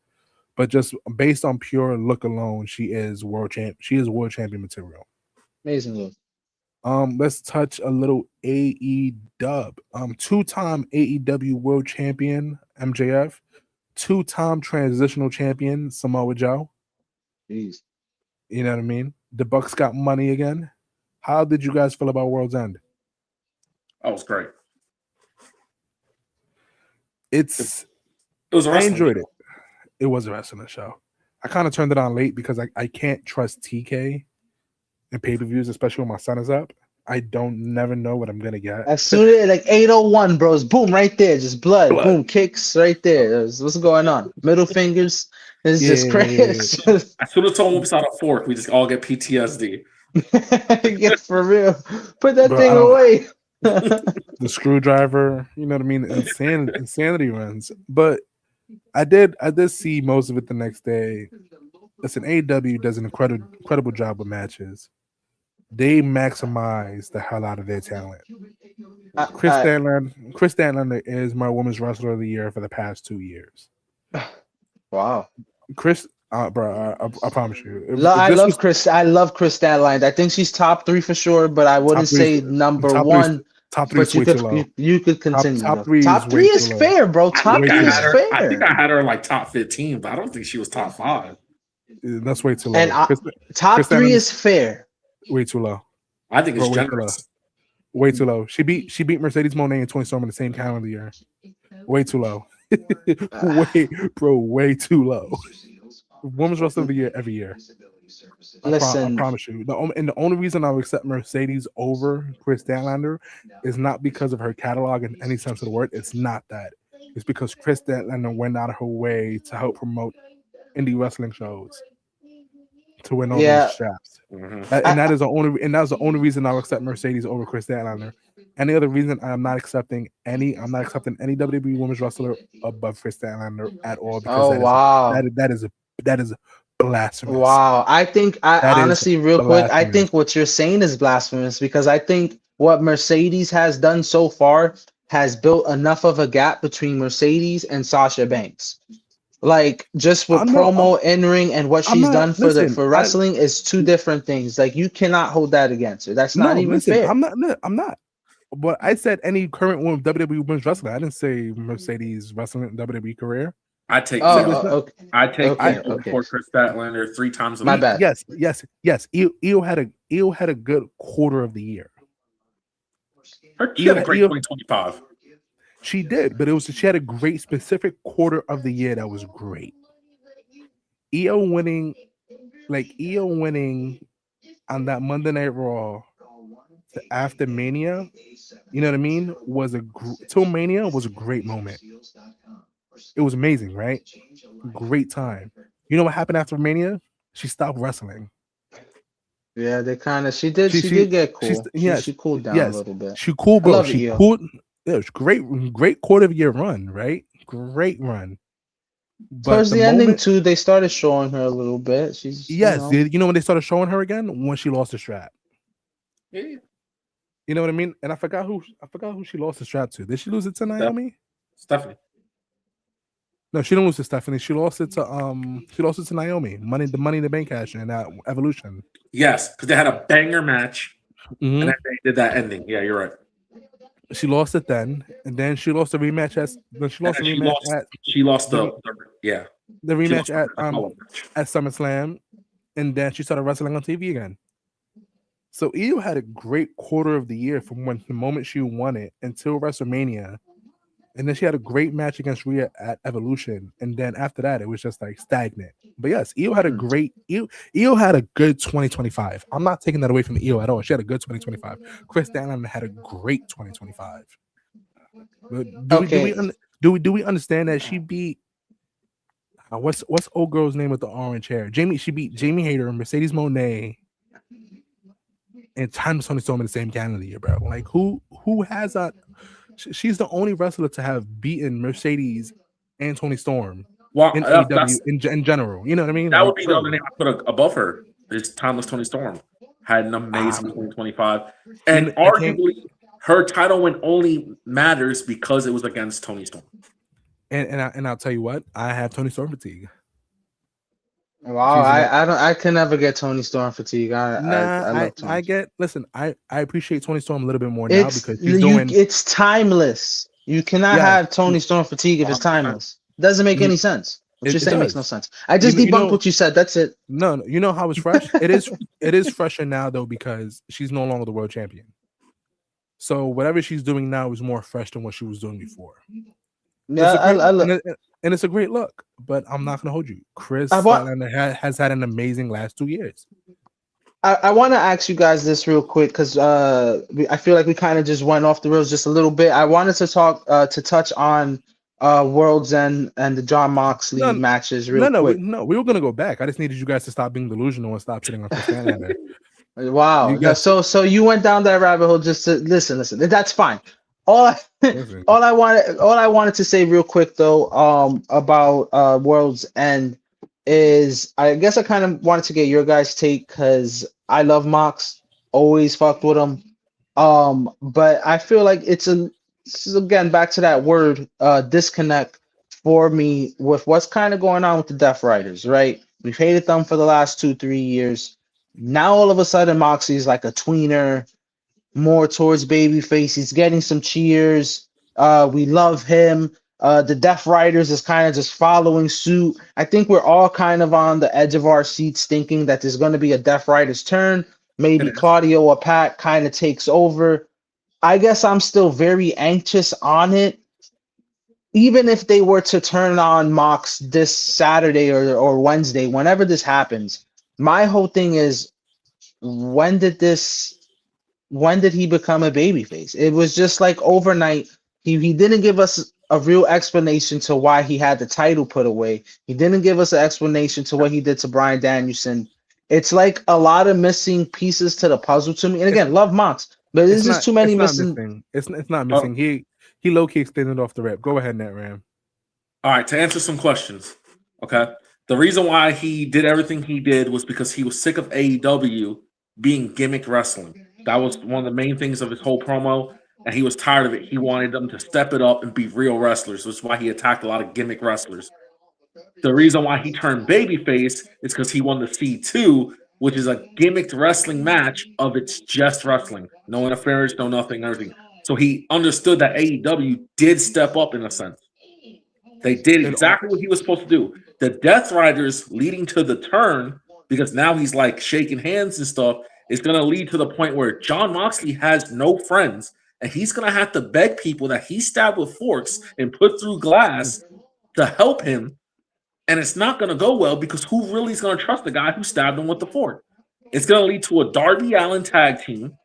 Speaker 3: But just based on pure look alone, she is world champ. She is world champion material.
Speaker 1: Amazing look.
Speaker 3: Let's touch a little AE Dub. Two-time AEW world champion MJF, two-time transitional champion Samoa Joe.
Speaker 1: Jeez.
Speaker 3: You know what I mean? The Bucks got money again. How did you guys feel about World's End?
Speaker 4: That was great.
Speaker 3: It
Speaker 4: was a
Speaker 3: I
Speaker 4: wrestling
Speaker 3: enjoyed
Speaker 4: show.
Speaker 3: it. It was a wrestling show. I kind of turned it on late because I can't trust TK in pay-per-views, especially when my son is up. I don't never know what I'm gonna get.
Speaker 1: As soon as like 801, bros, boom, right there, just blood,
Speaker 3: Blood.
Speaker 1: boom, kicks right there. What's going on? Middle fingers. It's just crazy. It's just-
Speaker 4: As soon as someone whips out a fork, we just all get PTSD.
Speaker 1: yeah, for real. Put that
Speaker 3: Bro,
Speaker 1: thing
Speaker 3: I don't
Speaker 1: away.
Speaker 3: the screwdriver, you know what I mean? Insanity runs. But I did see most of it the next day. Listen, AEW does an incredible job with matches. They maximize the hell out of their talent. Chris Statlander is my women's wrestler of the year for the past 2 years.
Speaker 1: Wow.
Speaker 3: Chris, bro, I promise you.
Speaker 1: I love Chris Statline. I think she's top 3 for sure, but I wouldn't say number
Speaker 3: top
Speaker 1: 1.
Speaker 3: Top 3
Speaker 1: But
Speaker 3: is way too low.
Speaker 1: you could continue.
Speaker 3: Top
Speaker 1: though.
Speaker 3: 3
Speaker 1: top
Speaker 3: is
Speaker 1: 3
Speaker 3: way
Speaker 1: is
Speaker 3: too low.
Speaker 1: fair, bro. Top 3 is fair.
Speaker 4: I think I had her like top 15, but I don't think she was top 5.
Speaker 3: That's way too low.
Speaker 1: And top 3 is fair.
Speaker 3: Way too low.
Speaker 4: I think it's generous.
Speaker 3: Way too low. She beat Mercedes Moné and Toni Storm in the same calendar year. Way too low. way too low. Women's Wrestler of the Year every year.
Speaker 1: Listen,
Speaker 3: I promise you. The only reason I'll accept Mercedes over Chris Statlander is not because of her catalog in any sense of the word. It's not that. It's because Chris Statlander went out of her way to help promote indie wrestling shows to win all those straps.
Speaker 4: Mm-hmm.
Speaker 3: And that is the only reason I'll accept Mercedes over Chris Statlander. Any other reason I'm not accepting any WWE women's wrestler above Chris Statlander at all because that is blasphemous.
Speaker 1: Wow. I think honestly real quick, I think what you're saying is blasphemous because I think what Mercedes has done so far has built enough of a gap between Mercedes and Sasha Banks. Like just with promo, in-ring, and what she's done for wrestling is two different things. Like you cannot hold that against her. That's not even fair.
Speaker 3: I'm not. But I said any current woman WWE women's wrestler. I didn't say Mercedes wrestling WWE career.
Speaker 4: I take
Speaker 1: okay.
Speaker 4: for Chris Statlander 3 times a
Speaker 1: My
Speaker 4: week.
Speaker 1: bad.
Speaker 3: Yes. Io had a good quarter of the year.
Speaker 4: She had a great 2025.
Speaker 3: She did, but she had a great specific quarter of the year that was great. Io winning on that Monday Night Raw after Mania, you know what I mean? Till Mania was a great moment. It was amazing, right? Great time. You know what happened after Mania? She stopped wrestling.
Speaker 1: Yeah, she did get cool. She cooled down a little bit.
Speaker 3: She cooled, bro. it was great quarter of year run, right? Great run. But
Speaker 1: Towards
Speaker 3: the
Speaker 1: the ending
Speaker 3: moment,
Speaker 1: too, they started showing her a little bit. She's,
Speaker 3: yes, you know when they started showing her again when she lost the strap.
Speaker 4: Yeah.
Speaker 3: You know what I mean? And I forgot who she lost the strap to. Did she lose it to Naomi?
Speaker 4: Stephanie.
Speaker 3: No, she didn't lose to Stephanie. She lost it to Naomi. Money in the bank cash in that Evolution.
Speaker 4: Yes, because they had a banger match,
Speaker 3: Mhm.
Speaker 4: and then they did that ending. Yeah, you're right.
Speaker 3: She lost it then, and then she lost the rematch at
Speaker 4: She lost
Speaker 3: the rematch
Speaker 4: lost
Speaker 3: at
Speaker 4: the Call Up match.
Speaker 3: at SummerSlam, and then she started wrestling on TV again. So Io had a great quarter of the year from the moment she won it until WrestleMania, and then she had a great match against Rhea at Evolution, and then after that it was just like stagnant. But yes, Io had a great Io had a good 2025. I'm not taking that away from Io at all. She had a good 2025. Chris Stanley had a great 2025. But do we understand that she beat what's old girl's name with the orange hair? She beat Jamie Hayter, Mercedes Moné, and Timeless Toni Storm in the same calendar year, bro. Like who has that? She's the only wrestler to have beaten Mercedes and Toni Storm in AEW in general. You know what I mean?
Speaker 4: That
Speaker 3: Like,
Speaker 4: would be the other name I put above her. Is Timeless Toni Storm had an amazing 2025, and arguably her title win only matters because it was against Toni Storm.
Speaker 3: And I'll tell you what, I have Toni Storm fatigue.
Speaker 1: Wow, I can never get Toni Storm fatigue. I love Toni.
Speaker 3: I appreciate Toni Storm a little bit more now because
Speaker 1: it's timeless. You cannot have Toni Storm fatigue if it's timeless. It doesn't make any sense. What you're saying makes no sense. I just debunked what you said. That's it.
Speaker 3: No, you know how it's fresh? It is fresher now though because she's no longer the world champion. So whatever she's doing now is more fresh than what she was doing before.
Speaker 1: Yeah,
Speaker 3: and it's a great look, but I'm not gonna hold you. Chris has had an amazing last 2 years.
Speaker 1: I want to ask you guys this real quick because I feel like we kind of just went off the rails just a little bit. I wanted to touch on World's End and the Jon Moxley matches real quick.
Speaker 3: We were gonna go back. I just needed you guys to stop being delusional and stop sitting on Chris Stanley.
Speaker 1: Wow. So you went down that rabbit hole just to listen. That's fine. All I wanted to say real quick though, about World's End is I guess I kind of wanted to get your guys' take because I love Mox, always fucked with him. But I feel like this is again back to that word disconnect for me with what's kind of going on with the Death Riders, right? We've hated them for the last 2-3 years. Now all of a sudden Moxie's like a tweener, more towards babyface. He's getting some cheers. We love him. The Death Riders is kind of just following suit. I think we're all kind of on the edge of our seats thinking that there's going to be a Death Riders turn. Maybe Claudio or Pat kind of takes over. I guess I'm still very anxious on it. Even if they were to turn on Mox this Saturday or Wednesday, whenever this happens, my whole thing is when did he become a babyface? It was just like overnight. He didn't give us a real explanation to why he had the title put away. He didn't give us an explanation to what he did to Bryan Danielson. It's like a lot of missing pieces to the puzzle to me. And again, love Mox, but there's just too many missing.
Speaker 3: It's not missing. He low key extended off the rep. Go ahead, NetRam.
Speaker 4: All right, to answer some questions. Okay, the reason why he did everything he did was because he was sick of AEW being gimmick wrestling. That was one of the main things of his whole promo, and he was tired of it. He wanted them to step it up and be real wrestlers, which is why he attacked a lot of gimmick wrestlers. The reason why he turned babyface is because he won the C2, which is a gimmicked wrestling match of it's just wrestling. No interference, no nothing, everything. So he understood that AEW did step up in a sense. They did exactly what he was supposed to do. The Death Riders leading to the turn, because now he's like shaking hands and stuff, is going to lead to the point where Jon Moxley has no friends, and he's going to have to beg people that he stabbed with forks and put through glass to help him. And it's not going to go well because who really is going to trust the guy who stabbed him with the fork? It's going to lead to a Darby Allin tag team.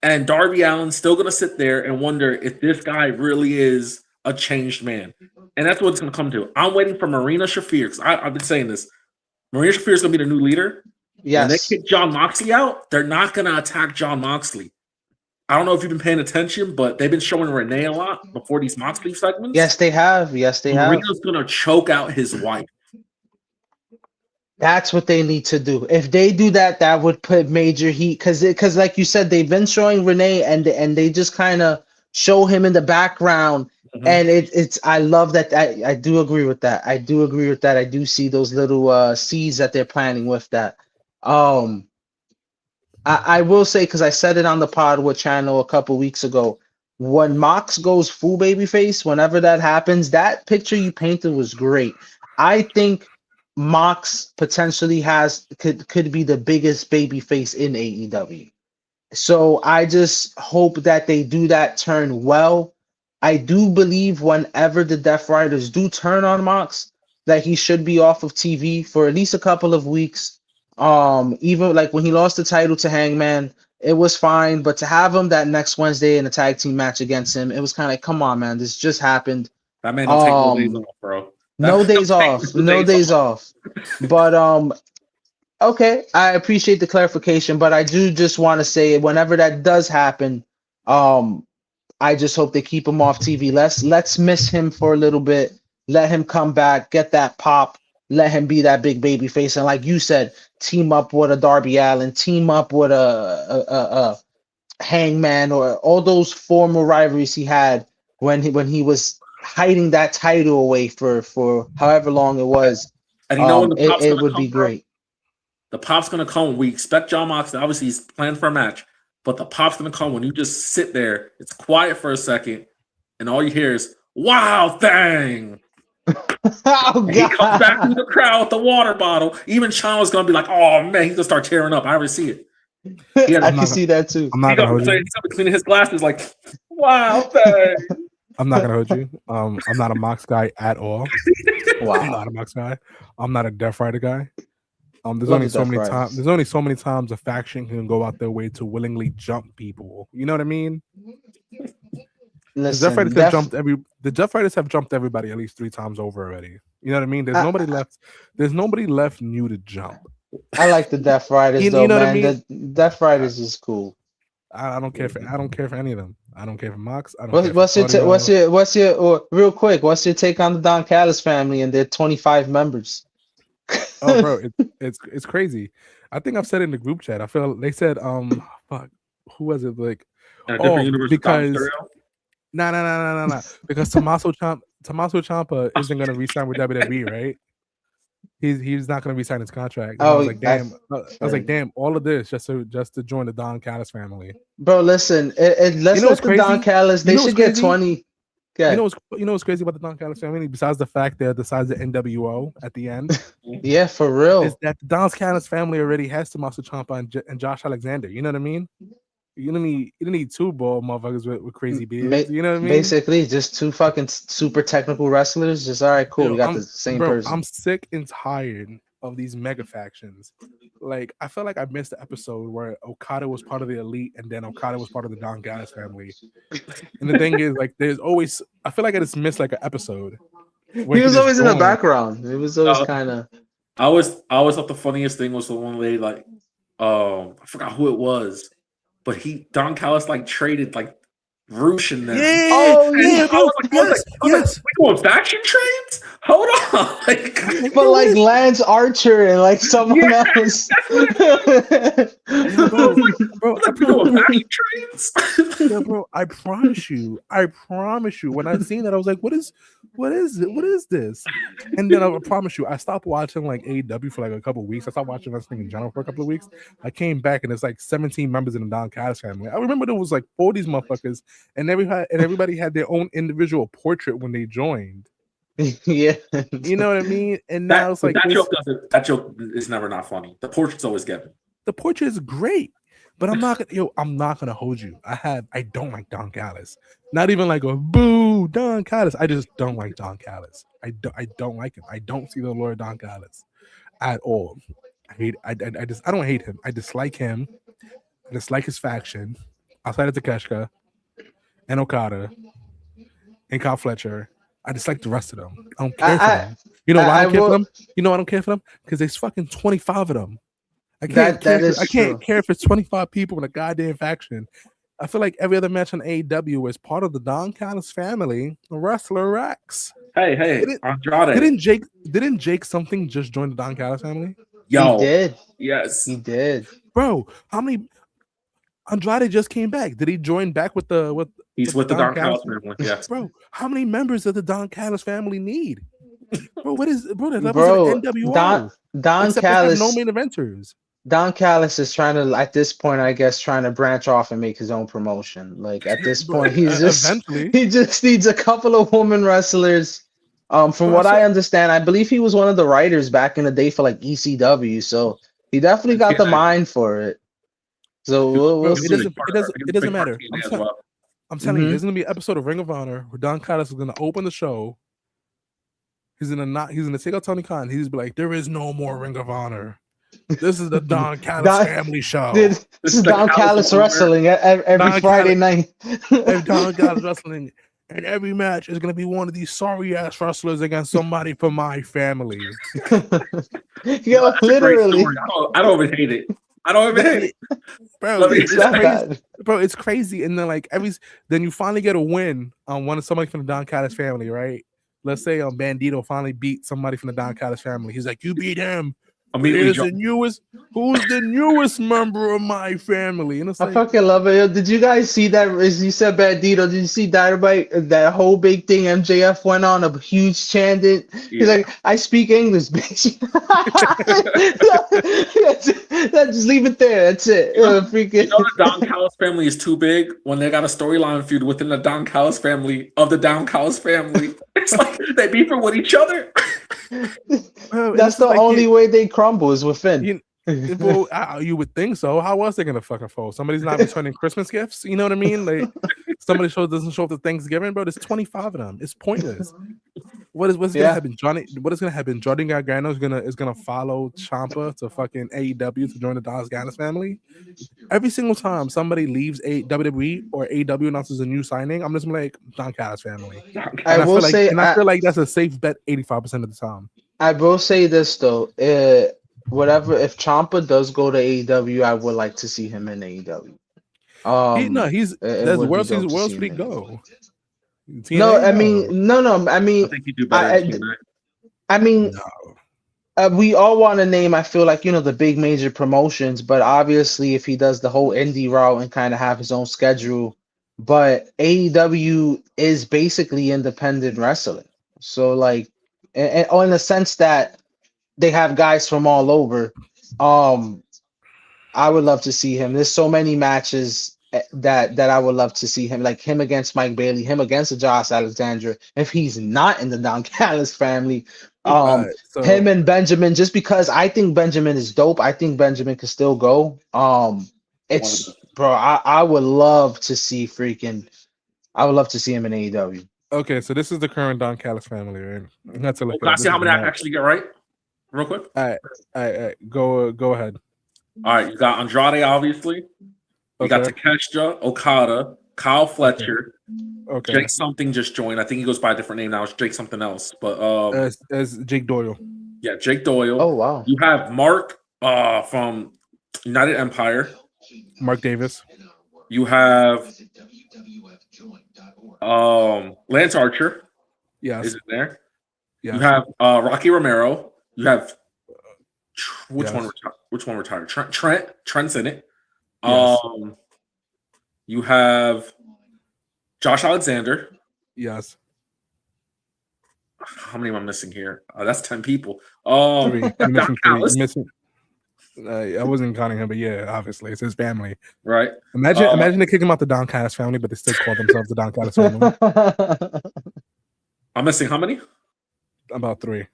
Speaker 4: And Darby Allin's still going to sit there and wonder if this guy really is a changed man. And that's what it's going to come to. I'm waiting for Marina Shafir, because I've been saying this. Marina Shafir is going to be the new leader.
Speaker 1: Yes.
Speaker 4: When they kick Jon Moxley out, they're not going to attack Jon Moxley. I don't know if you've been paying attention, but they've been showing Renee a lot before these Moxley segments.
Speaker 1: Yes, they have. Yes, they have.
Speaker 4: Marino's gonna choke out his wife.
Speaker 1: That's what they need to do. If they do that, that would put major heat because like you said, they've been showing Renee and they just kind of show him in the background. And it's I love that. I do agree with that. I do agree with that. I do see those little seeds that they're planting with that. I will say, because I said it on the pod with Channel a couple weeks ago, when Mox goes full babyface, whenever that happens, that picture you painted was great. I think Mox potentially could be the biggest babyface in AEW. So I just hope that they do that turn well. I do believe whenever the Death Riders do turn on Mox, that he should be off of TV for at least a couple of weeks. Even like when he lost the title to Hangman, it was fine, but to have him that next Wednesday in a tag team match against him, it was kind of like, come on, man, this just happened.
Speaker 4: That man don't take no days off, bro.
Speaker 1: No days off. No days off. But okay, I appreciate the clarification, but I do just want to say whenever that does happen, I just hope they keep him off TV. Let's miss him for a little bit. Let him come back, get that pop. Let him be that big baby face, and like you said, team up with a Darby Allin, team up with a Hangman, or all those former rivalries he had when he was hiding that title away for however long it was.
Speaker 4: And you know when the pop's
Speaker 1: it would be great.
Speaker 4: The pop's gonna come. We expect John Moxley. Obviously, he's planned for a match, but the pop's gonna come when you just sit there. It's quiet for a second, and all you hear is "Wow, thing."
Speaker 1: Oh,
Speaker 4: he comes back through the crowd with the water bottle. Even Chano's gonna be like, "Oh man, he's gonna start tearing up." I already see it.
Speaker 1: I can see that too.
Speaker 3: I'm not gonna hold you.
Speaker 4: He's gonna be cleaning his glasses like, "Wow, thing."
Speaker 3: I'm not gonna hold you. I'm not a Mox guy at all.
Speaker 1: Wow.
Speaker 3: I'm not a Mox guy. I'm not a Death Rider guy. There's only so many times. There's only so many times a faction can go out their way to willingly jump people. You know what I mean?
Speaker 1: Listen,
Speaker 3: the Death Riders have jumped everybody at least 3 times over already. You know what I mean? There's nobody left. There's nobody left new to jump.
Speaker 1: I like the Death Riders, though,
Speaker 3: you know
Speaker 1: man.
Speaker 3: What I mean?
Speaker 1: The Death Riders is cool.
Speaker 3: I don't care for any of them. I don't care for Mox.
Speaker 1: What's your real quick? What's your take on the Don Callis family and their 25 members?
Speaker 3: Oh, bro, it's crazy. I think I've said it in the group chat. I feel they said fuck, who was it like? Because nah. Because Tommaso Ciampa isn't gonna re-sign with WWE, right? He's not gonna re-sign his contract. And I was like, damn. All of this just to join the Don Callis family.
Speaker 1: Bro, listen, let's let the Don Callis. They should get 20.
Speaker 3: You know what's crazy about the Don Callis family? Besides the fact they're the size of NWO at the end.
Speaker 1: Yeah, for real.
Speaker 3: Is that the Don Callis family already has Tommaso Ciampa and Josh Alexander? You know what I mean? You don't need 2 bald motherfuckers with crazy beards. You know what I mean?
Speaker 1: Basically, just 2 fucking super technical wrestlers. Just all right, cool. We got the same person.
Speaker 3: I'm sick and tired of these mega factions. Like, I felt like I missed the episode where Okada was part of the Elite and then Okada was part of the Don Callis family. And the thing is, like, there's always, I feel like I just missed like an episode.
Speaker 1: He was always in the background. It was always kind of.
Speaker 4: I always thought the funniest thing was the one lady, like, I forgot who it was, but Don Callis like traded like Roosh and them.
Speaker 3: Yeah.
Speaker 1: Oh yeah,
Speaker 4: I was like, we going faction trades? Hold on, like,
Speaker 1: but like Lance Archer and like someone else.
Speaker 3: Bro,
Speaker 4: we going faction trades?
Speaker 3: Yeah, bro, I promise you. When I seen that, I was like, what is this? And then I promise you, I stopped watching like AEW for like a couple of weeks. I stopped watching wrestling in general for a couple of weeks. I came back and it's like 17 members in the Don Callis family. I remember there was like 4 of these motherfuckers, and everybody had their own individual portrait when they joined.
Speaker 1: Yeah,
Speaker 3: you know what I mean. And now it's like
Speaker 4: that joke is never not funny. The portrait's always Gavin.
Speaker 3: The portrait is great, but I'm not gonna hold you. I don't like Don Callis. Not even like a boo Don Callis. I just don't like Don Callis. I don't like him. I don't see the Lord Don Callis at all. I don't hate him. I dislike him. I dislike his faction outside of Takeshita and Okada and Kyle Fletcher. I dislike the rest of them. I don't care for them. You know why I don't care for them? You know why I don't care for them? Because there's fucking 25 of them. I can't care if it's 25 people in a goddamn faction. I feel like every other match on AEW is part of the Don Callis family. Wrestler Rex.
Speaker 4: Hey, Andrade.
Speaker 3: Didn't Jake something just join the Don Callis family?
Speaker 4: Yo,
Speaker 1: He did.
Speaker 4: yes,
Speaker 1: He did.
Speaker 3: Bro, how many Andrade just came back? Did he join back with the
Speaker 4: he's with the Don Callis family. Yes,
Speaker 3: bro. How many members does the Don Callis family need? Bro, what is bro? The levels
Speaker 1: Bro,
Speaker 3: of NWO.
Speaker 1: Don
Speaker 3: Except they have
Speaker 1: Callis.
Speaker 3: no main eventers.
Speaker 1: Don Callis is trying to, at this point, I guess, trying to branch off and make his own promotion. Like at this point, he just needs a couple of woman wrestlers. From what I understand, I believe he was one of the writers back in the day for like ECW, so he definitely got the mind for it. So we'll see.
Speaker 3: It doesn't matter. I'm telling you, there's gonna be an episode of Ring of Honor where Don Callis is gonna open the show. He's gonna take out Tony Khan. He's be like, "There is no more Ring of Honor. This is the Don Callis family show.
Speaker 1: This is Don Callis wrestling every Friday night.
Speaker 3: Don Callis wrestling, and every match is gonna be one of these sorry ass wrestlers against somebody from my family."
Speaker 1: Yo, literally.
Speaker 4: I don't even hate it.
Speaker 3: Bro, it's crazy. And then like then you finally get a win on somebody from the Don Callis family, right? Let's say Bandito finally beat somebody from the Don Callis family. He's like, "You beat him. Who's the newest member of my family?" And it's
Speaker 1: I fucking love it. Yo, did you guys see that? As you said, Bandito, did you see Dynamite? That whole big thing MJF went on, a huge chant. He's like, "I speak English, bitch." Just leave it there. That's it.
Speaker 4: The Don Callis family is too big when they got a storyline feud within the Don Callis family of the Don Callis family. It's like they beef with each other.
Speaker 1: That's the only way they crumble is within.
Speaker 3: You would think so. How else they gonna fucking fold? Somebody's not returning Christmas gifts. You know what I mean? Like somebody doesn't show up to Thanksgiving, bro. There's 25 of them. It's pointless. What's gonna happen? What is gonna happen? Johnny Gargano is gonna follow Ciampa to fucking AEW to join the Don Callis family. Every single time somebody leaves WWE or AEW announces a new signing, I'm just like Don Callis family. I feel like that's a safe bet 85% of the time.
Speaker 1: I will say this though, if Ciampa does go to AEW, I would like to see him in AEW.
Speaker 3: Where else would he go?
Speaker 1: No, I think
Speaker 4: he'd do better.
Speaker 1: We all want to name, I feel like, the big major promotions, but obviously if he does the whole indie route and kind of have his own schedule, but AEW is basically independent wrestling. So like, and in the sense that they have guys from all over, I would love to see him. There's so many matches that I would love to see him, like him against Mike Bailey, him against Josh Alexander. If he's not in the Don Callis family, him and Benjamin, just because I think Benjamin is dope. I think Benjamin can still go. I would love to see him in AEW.
Speaker 3: Okay, so this is the current Don Callis family, right? That's
Speaker 4: can I see how many I actually get right? Real quick.
Speaker 3: All right. Go ahead.
Speaker 4: All right, you got Andrade, obviously. You got Takeshita, Okada, Kyle Fletcher.
Speaker 3: Okay.
Speaker 4: Jake something just joined. I think he goes by a different name now. It's Jake something else. But
Speaker 3: as Jake Doyle.
Speaker 4: Yeah, Jake Doyle.
Speaker 1: Oh wow.
Speaker 4: You have Mark from United Empire.
Speaker 3: Mark Davis.
Speaker 4: You have Lance Archer.
Speaker 3: Yes.
Speaker 4: Is it there?
Speaker 3: Yes.
Speaker 4: You have Rocky Romero. You have which one retired? Trent's in it.
Speaker 3: Yes.
Speaker 4: You have Josh Alexander.
Speaker 3: Yes.
Speaker 4: How many am I missing here? That's 10 people.
Speaker 3: Three. Missing. I wasn't counting him, but yeah, obviously it's his family,
Speaker 4: right?
Speaker 3: Imagine they kick him out the Don Callis family, but they still call themselves the Don Callis family.
Speaker 4: I'm missing how many?
Speaker 3: About 3.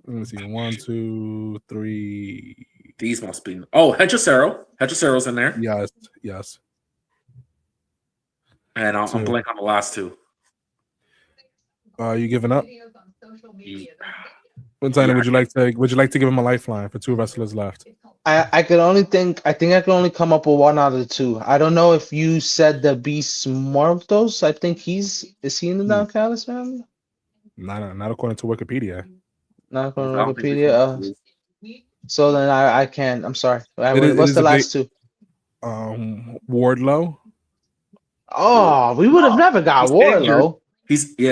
Speaker 3: Let me see. 1, 2, 3.
Speaker 4: These must be. Oh, Hedgesero. Hedgesero's in there.
Speaker 3: Yes.
Speaker 4: And I'm blank on the last 2.
Speaker 3: You giving up? Would you like to give him a lifeline for 2 wrestlers left?
Speaker 1: I think I can only come up with 1 out of the 2. I don't know if you said the Beast Muertos. I think is he in the Don Callis family?
Speaker 3: Not according to Wikipedia.
Speaker 1: Not according to Wikipedia. So then I can't. I'm sorry. What's the last 2?
Speaker 3: Wardlow.
Speaker 1: Oh, we would have never got
Speaker 4: He's injured.
Speaker 1: Warlow.
Speaker 4: He's doing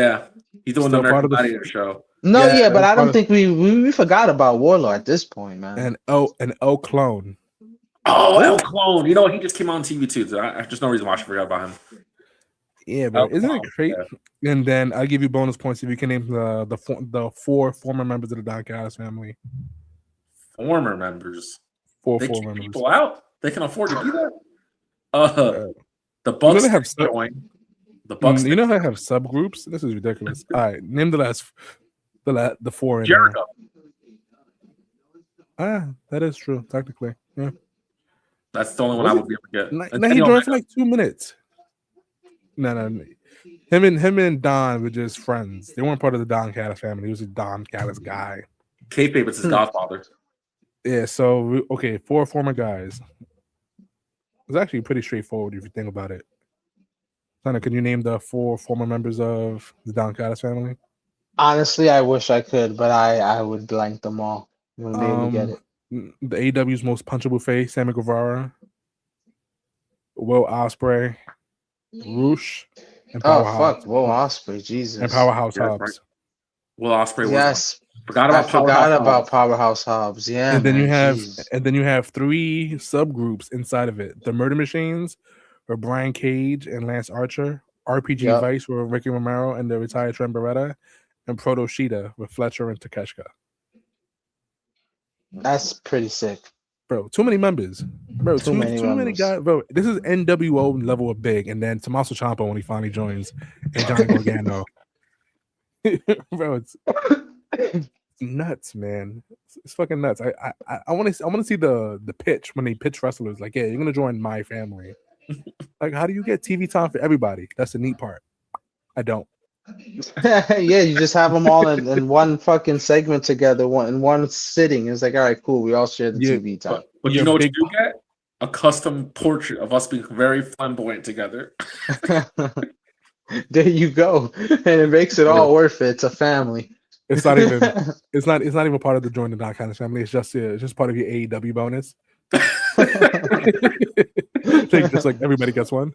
Speaker 4: the
Speaker 3: Still part
Speaker 4: American
Speaker 3: of the-
Speaker 4: Gladiator show.
Speaker 1: No,
Speaker 3: Yeah,
Speaker 1: yeah, but
Speaker 3: that's
Speaker 1: I
Speaker 3: part
Speaker 1: don't
Speaker 3: of-
Speaker 1: think we forgot about Warlow at this point, man.
Speaker 3: an O clone.
Speaker 4: Oh, El Clone. You know what? He just came on TV too. So there's no reason why I should forget about him.
Speaker 3: Yeah, bro,
Speaker 4: El
Speaker 3: isn't it
Speaker 4: Clone,
Speaker 3: crazy? Yeah. And then I'll give you bonus points if you can name the 4 former members of the Don Callis family.
Speaker 4: Former members.
Speaker 3: Four
Speaker 4: They
Speaker 3: former
Speaker 4: keep
Speaker 3: members.
Speaker 4: people out. They can afford to do that. The
Speaker 3: You know
Speaker 4: Bucks
Speaker 3: they have
Speaker 4: join. The Bucks.
Speaker 3: You know how they have subgroups? This is ridiculous. All right, name the 4 in
Speaker 4: Jericho.
Speaker 3: there. That is true, technically. Yeah.
Speaker 4: That's the only one I would be able to get.
Speaker 3: No, he joined for like 2 minutes. No. Him and Don were just friends. They weren't part of the Don Callis family. He was a Don Callis guy.
Speaker 4: Kayfabe is his godfather.
Speaker 3: Yeah, so 4 former guys. It's actually pretty straightforward if you think about it. Sana, can you name the 4 former members of the Don Callis family?
Speaker 1: Honestly, I wish I could, but I would blank them all. I'm gonna be able to get it.
Speaker 3: The AEW's most punchable face, Sammy Guevara, Will Ospreay, Roosh, and
Speaker 1: Oh
Speaker 3: Powerhouse.
Speaker 1: fuck, Will Ospreay, Jesus.
Speaker 3: And Powerhouse
Speaker 4: Yeah,
Speaker 3: Hobbs.
Speaker 4: right. Will Ospreay was
Speaker 1: Yes,
Speaker 4: forgot
Speaker 1: I
Speaker 4: about
Speaker 1: forgot
Speaker 4: Powerhouse
Speaker 1: about
Speaker 4: Hobbs.
Speaker 1: Powerhouse Hobbs. Yeah,
Speaker 3: And then
Speaker 1: man, Jesus.
Speaker 3: you have 3 subgroups inside of it. The Murder Machines for Brian Cage and Lance Archer, RPG
Speaker 1: Yep.
Speaker 3: Vice for Ricky Romero and the retired Trent Beretta, and Proto Sheeta with Fletcher and Takeshka.
Speaker 1: That's pretty sick.
Speaker 3: Bro, too many members. Bro,
Speaker 1: Too
Speaker 3: too
Speaker 1: many
Speaker 3: many
Speaker 1: members.
Speaker 3: guys. Bro, this is NWO level of big, and then Tommaso Ciampa when he finally joins, and Johnny Gargano. Bro, it's nuts, man. It's fucking nuts. I want to see the pitch when they pitch wrestlers. Like, yeah, you're gonna join my family. Like, how do you get TV time for everybody? That's the neat part. I don't.
Speaker 1: Yeah, you just have them all in one fucking segment together, in one sitting. It's like, all right, cool. We all share the
Speaker 3: Yeah,
Speaker 1: TV time.
Speaker 4: But
Speaker 3: Yeah,
Speaker 4: you know what you
Speaker 3: big-
Speaker 4: do get? A custom portrait of us being very flamboyant together.
Speaker 1: There you go, and it makes it all worth it. It's a family.
Speaker 3: It's not even. It's not even part of the Join the Don Callis family. It's just part of your AEW bonus. Just like everybody gets one.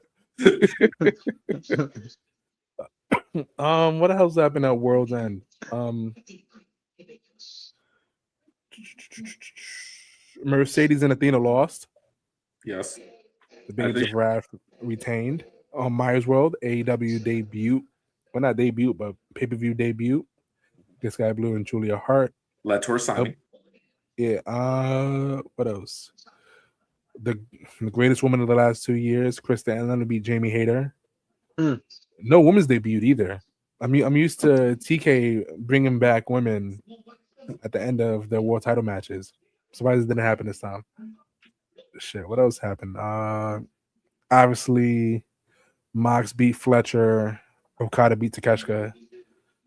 Speaker 3: What else happened at World's End? Mercedes and Athena lost.
Speaker 4: Yes.
Speaker 3: The Babes of Wrath retained. Myers World AEW debut. Well, not debut, but pay-per-view debut. This guy Blue and Julia Hart.
Speaker 4: Led to her signing.
Speaker 3: Yeah. What else? The greatest woman of the last 2 years, Krista Allen, to beat Jamie Hayter. No women's debut either. I'm used to TK bringing back women at the end of their world title matches. Surprised it didn't happen this time. Shit, what else happened? Obviously, Mox beat Fletcher. Okada beat Takeshka.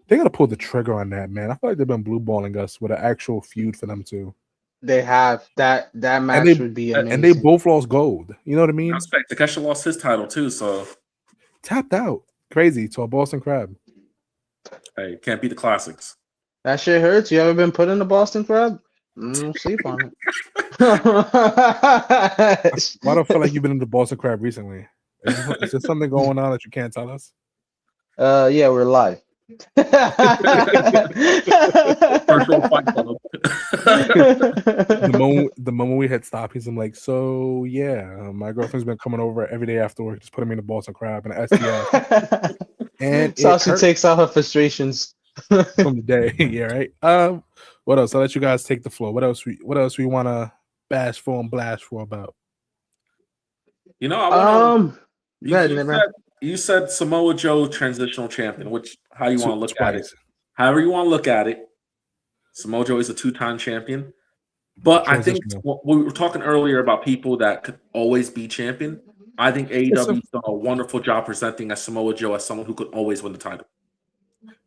Speaker 3: They gotta pull the trigger on that, man. I feel like they've been blue balling us with an actual feud for them too.
Speaker 1: They have that match would be amazing.
Speaker 3: And they both lost gold. You know what I mean?
Speaker 4: Takeshka lost his title too, so
Speaker 3: Tapped out. Crazy to a Boston Crab.
Speaker 4: hey, can't beat the classics.
Speaker 1: That shit hurts. You ever been put in the Boston Crab? Sleep on it.
Speaker 3: Why do I feel like you've been in the Boston Crab recently? Is there something going on that you can't tell us?
Speaker 1: Yeah, we're live.
Speaker 4: Virtual Fight Club.
Speaker 3: The moment we had stopped, I'm like, so yeah, my girlfriend's been coming over every day after work, just putting me in the Boston Crab and STF. And
Speaker 1: so she takes out her frustrations
Speaker 3: from the day. Yeah, right. What else? I'll let you guys take the floor. What else we want to bash for and blast for about?
Speaker 4: You know, I want
Speaker 1: to.
Speaker 4: You said Samoa Joe transitional champion, which how you want to look at it.
Speaker 3: Twice.
Speaker 4: However you want to look at it, Samoa Joe is a 2-time champion. But I think we were talking earlier about people that could always be champion. I think AEW's done a wonderful job presenting as Samoa Joe as someone who could always win the title.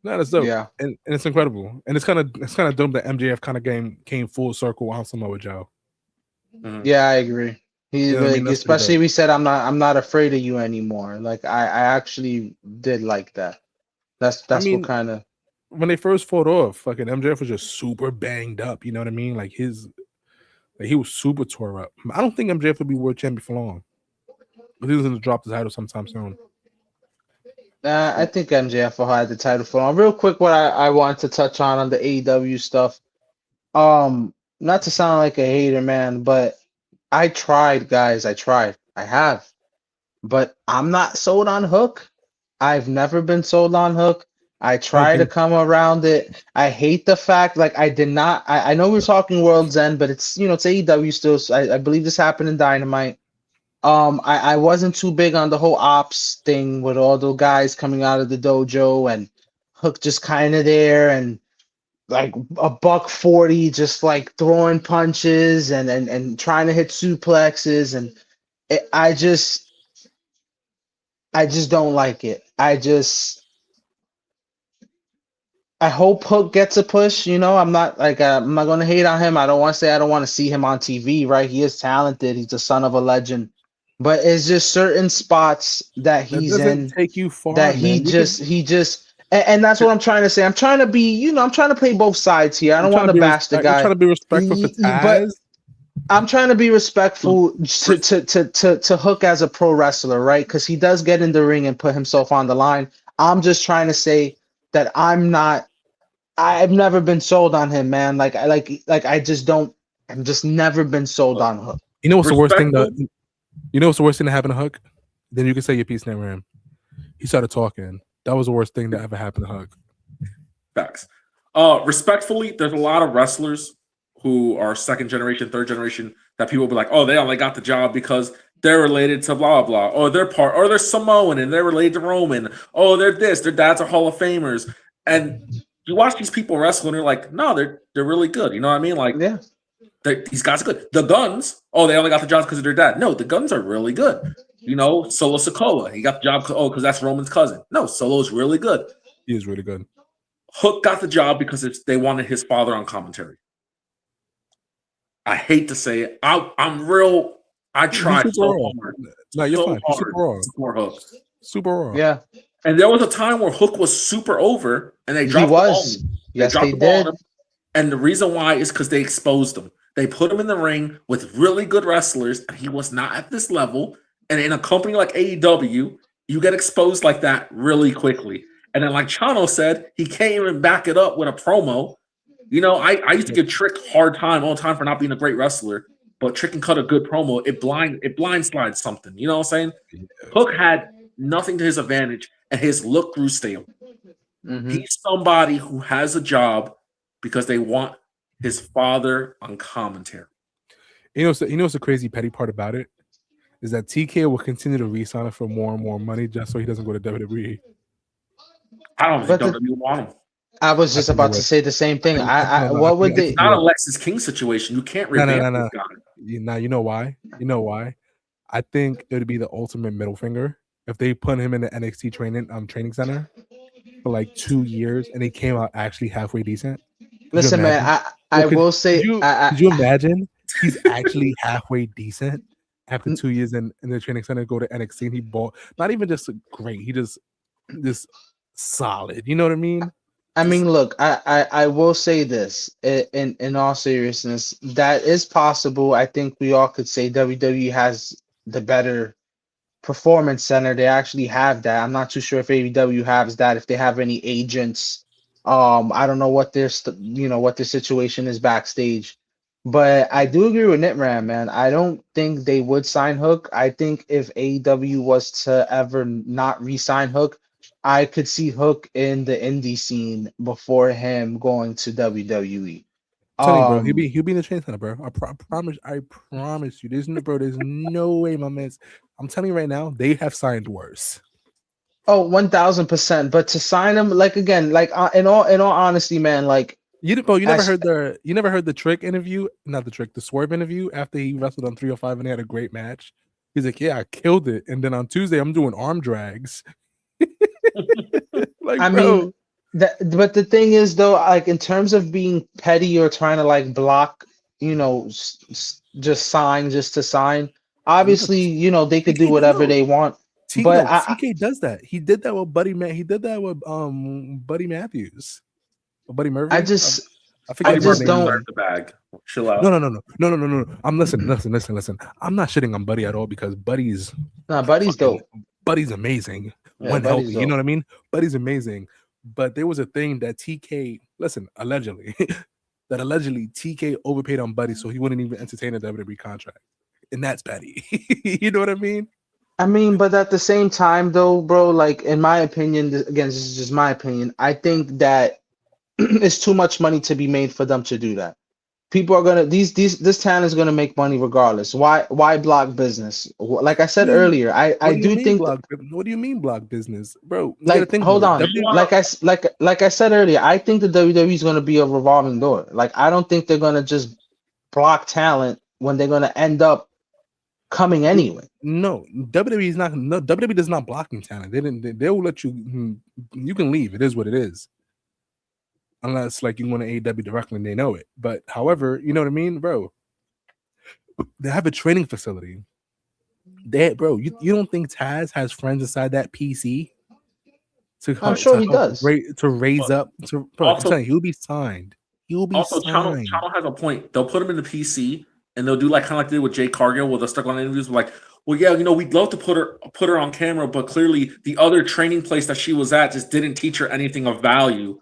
Speaker 3: No, that's dope.
Speaker 1: Yeah,
Speaker 3: and it's incredible. And it's kind of dope that MJF kind of came full circle on Samoa Joe.
Speaker 4: Mm-hmm.
Speaker 1: Yeah, I agree. Especially we said I'm not afraid of you anymore. Like I actually did like that. That's what kind of
Speaker 3: when they first fought off, fucking MJF was just super banged up. You know what I mean? Like he was super tore up. I don't think MJF will be world champion for long. But he's gonna drop the title sometime soon.
Speaker 1: I think MJF will have the title for long. Real quick, what I want to touch on the AEW stuff. Not to sound like a hater, man, but I tried, guys. I tried. I have, but I'm not sold on Hook. I've never been sold on Hook. I try to
Speaker 3: Okay.
Speaker 1: come around it. I hate the fact, like I did not. I know we're talking World's End, but it's it's AEW still. So I believe this happened in Dynamite. I wasn't too big on the whole ops thing with all the guys coming out of the dojo and Hook just kind of there and like a $140 just like throwing punches and trying to hit suplexes and I just don't like it. I hope Hook gets a push. I'm not gonna hate on him. I don't want to say I don't want to see him on TV, right? He is talented. He's the son of a legend. But it's just certain spots that
Speaker 3: That
Speaker 1: he's
Speaker 3: doesn't
Speaker 1: in
Speaker 3: take you far,
Speaker 1: that
Speaker 3: man.
Speaker 1: and that's what I'm trying to say. I'm trying to be, I'm trying to play both sides here. I don't want to bash the
Speaker 3: You're
Speaker 1: guy.
Speaker 3: trying to be respectful for
Speaker 1: But
Speaker 3: Taz.
Speaker 1: I'm trying to be respectful to Hook as a pro wrestler, right? Because he does get in the ring and put himself on the line. I'm just trying to say that I've never been sold on him, man. I just don't. I'm just never been sold on Hook.
Speaker 3: You know what's the worst thing
Speaker 4: Respectful.
Speaker 3: you know what's the worst thing that happened to Hook? Then you can say your piece name him. He started talking. That was the worst thing that ever happened to Hook.
Speaker 4: Facts. Respectfully, there's a lot of wrestlers who are second generation, third generation that people be like, oh, they only got the job because they're related to blah blah, or they're Samoan and they're related to Roman. Oh, they're this, their dads are Hall of Famers. And you watch these people wrestle and you're like, no, they're really good. You know what I mean? Like,
Speaker 1: Yeah.
Speaker 4: these guys are good. The Guns, oh, they only got the jobs because of their dad. No, the Guns are really good. Solo Sikoa, he got the job because that's Roman's cousin. No, Solo's really good.
Speaker 3: He is really good.
Speaker 4: Hook got the job because they wanted his father on commentary. I hate to say it. I tried so hard.
Speaker 3: No, you're
Speaker 4: so
Speaker 3: fine.
Speaker 4: hard
Speaker 3: Super raw.
Speaker 4: to support Hook.
Speaker 3: Super raw.
Speaker 1: Yeah.
Speaker 4: And there was a time where Hook was super over and they dropped
Speaker 1: He was.
Speaker 4: the ball.
Speaker 1: Yes,
Speaker 4: dropped
Speaker 1: they
Speaker 4: the ball on
Speaker 1: did.
Speaker 4: him. And the reason why is because they exposed him. They put him in the ring with really good wrestlers, and he was not at this level. And in a company like AEW, you get exposed like that really quickly. And then, like Chano said, he can't even back it up with a promo. I used to give Trick hard time all the time for not being a great wrestler, but Trick can cut a good promo. It blindslides something. You know what I'm saying? Hook had nothing to his advantage, and his look grew stale.
Speaker 1: Mhm.
Speaker 4: He's somebody who has a job because they want his father on commentary.
Speaker 3: You know what's the crazy petty part about it? Is that TK will continue to re-sign him for more and more money just so he doesn't go to WWE.
Speaker 4: I don't
Speaker 1: But
Speaker 4: think WWE want him.
Speaker 1: I was just about to say the same thing. What would they?
Speaker 4: It's not a Lexus King situation. You can't revamp this guy.
Speaker 3: Now you know why? I think it would be the ultimate middle finger if they put him in the NXT training center for like 2 years and he came out actually halfway decent.
Speaker 1: Listen, man, I will say,
Speaker 3: could you imagine he's actually halfway decent after 2 years in the training center, go to NXT and he bought not even just great, he just solid. You know what I mean?
Speaker 1: I mean, look, I will say this in all seriousness, that is possible. I think we all could say WWE has the better performance center. They actually have that. I'm not too sure if AEW has that, if they have any agents. I don't know what their what their situation is backstage, but I do agree with Nitram, man. I don't think they would sign Hook. I think if AEW was to ever not re-sign Hook, I could see Hook in the indie scene before him going to WWE.
Speaker 3: I'm telling you, bro, he'll be in the train center, bro. I promise you. There's no way, my man. I'm telling you right now, they have signed worse.
Speaker 1: Oh, 1000%. But to sign him, like again, like in all honesty, man, like
Speaker 3: you never heard the Trick interview, not the Trick, the Swerve interview after he wrestled on 305 and they had a great match. He's like, yeah, I killed it, and then on Tuesday I'm doing arm drags.
Speaker 1: Like, mean, but the thing is, though, like in terms of being petty or trying to like block, just sign just to sign. Obviously, they could do whatever they want. But
Speaker 3: TK does that. He did that with Buddy. He did that with Buddy Matthews, Buddy Murphy.
Speaker 1: I just
Speaker 4: don't.
Speaker 1: The
Speaker 4: bag. Chill out.
Speaker 3: No. I'm listen. I'm not shitting on Buddy at all because Buddy's
Speaker 1: dope.
Speaker 3: Buddy's amazing. when
Speaker 1: Buddy's
Speaker 3: healthy. You know
Speaker 1: dope.
Speaker 3: what I mean? Buddy's amazing. But there was a thing that TK, listen, allegedly, that allegedly TK overpaid on Buddy so he wouldn't even entertain a WWE contract. And that's petty. You know what I mean?
Speaker 1: I mean, but at the same time, though, bro, like in my opinion, again, this is just my opinion. I think that it's too much money to be made for them to do that. People are gonna this talent is gonna make money regardless. Why block business? Like I said earlier, I
Speaker 3: What do you
Speaker 1: do
Speaker 3: mean
Speaker 1: think
Speaker 3: block? What do you mean block business, bro? You gotta
Speaker 1: like
Speaker 3: think
Speaker 1: hold
Speaker 3: about
Speaker 1: on,
Speaker 3: it.
Speaker 1: like I said earlier, I think the WWE is gonna be a revolving door. Like I don't think they're gonna just block talent when they're gonna end up coming anyway.
Speaker 3: No, WWE is not. No, WWE does not blocking talent. They'll let you. You can leave. It is what it is. Unless like you want to AEW directly and they know it. But however, you know what I mean, bro. They have a training facility. Bro, you don't think Taz has friends inside that PC
Speaker 1: I'm sure he
Speaker 3: help
Speaker 1: does.
Speaker 3: to raise up to bro,
Speaker 4: Also-
Speaker 3: I'm telling you, he'll be signed. He'll be
Speaker 4: Also,
Speaker 3: signed.
Speaker 4: Chano has a point. They'll put him in the PC and they'll do like kind of like they did with Jay Cargill, where they'll stuck on interviews like, well, yeah, we'd love to put her on camera, but clearly the other training place that she was at just didn't teach her anything of value.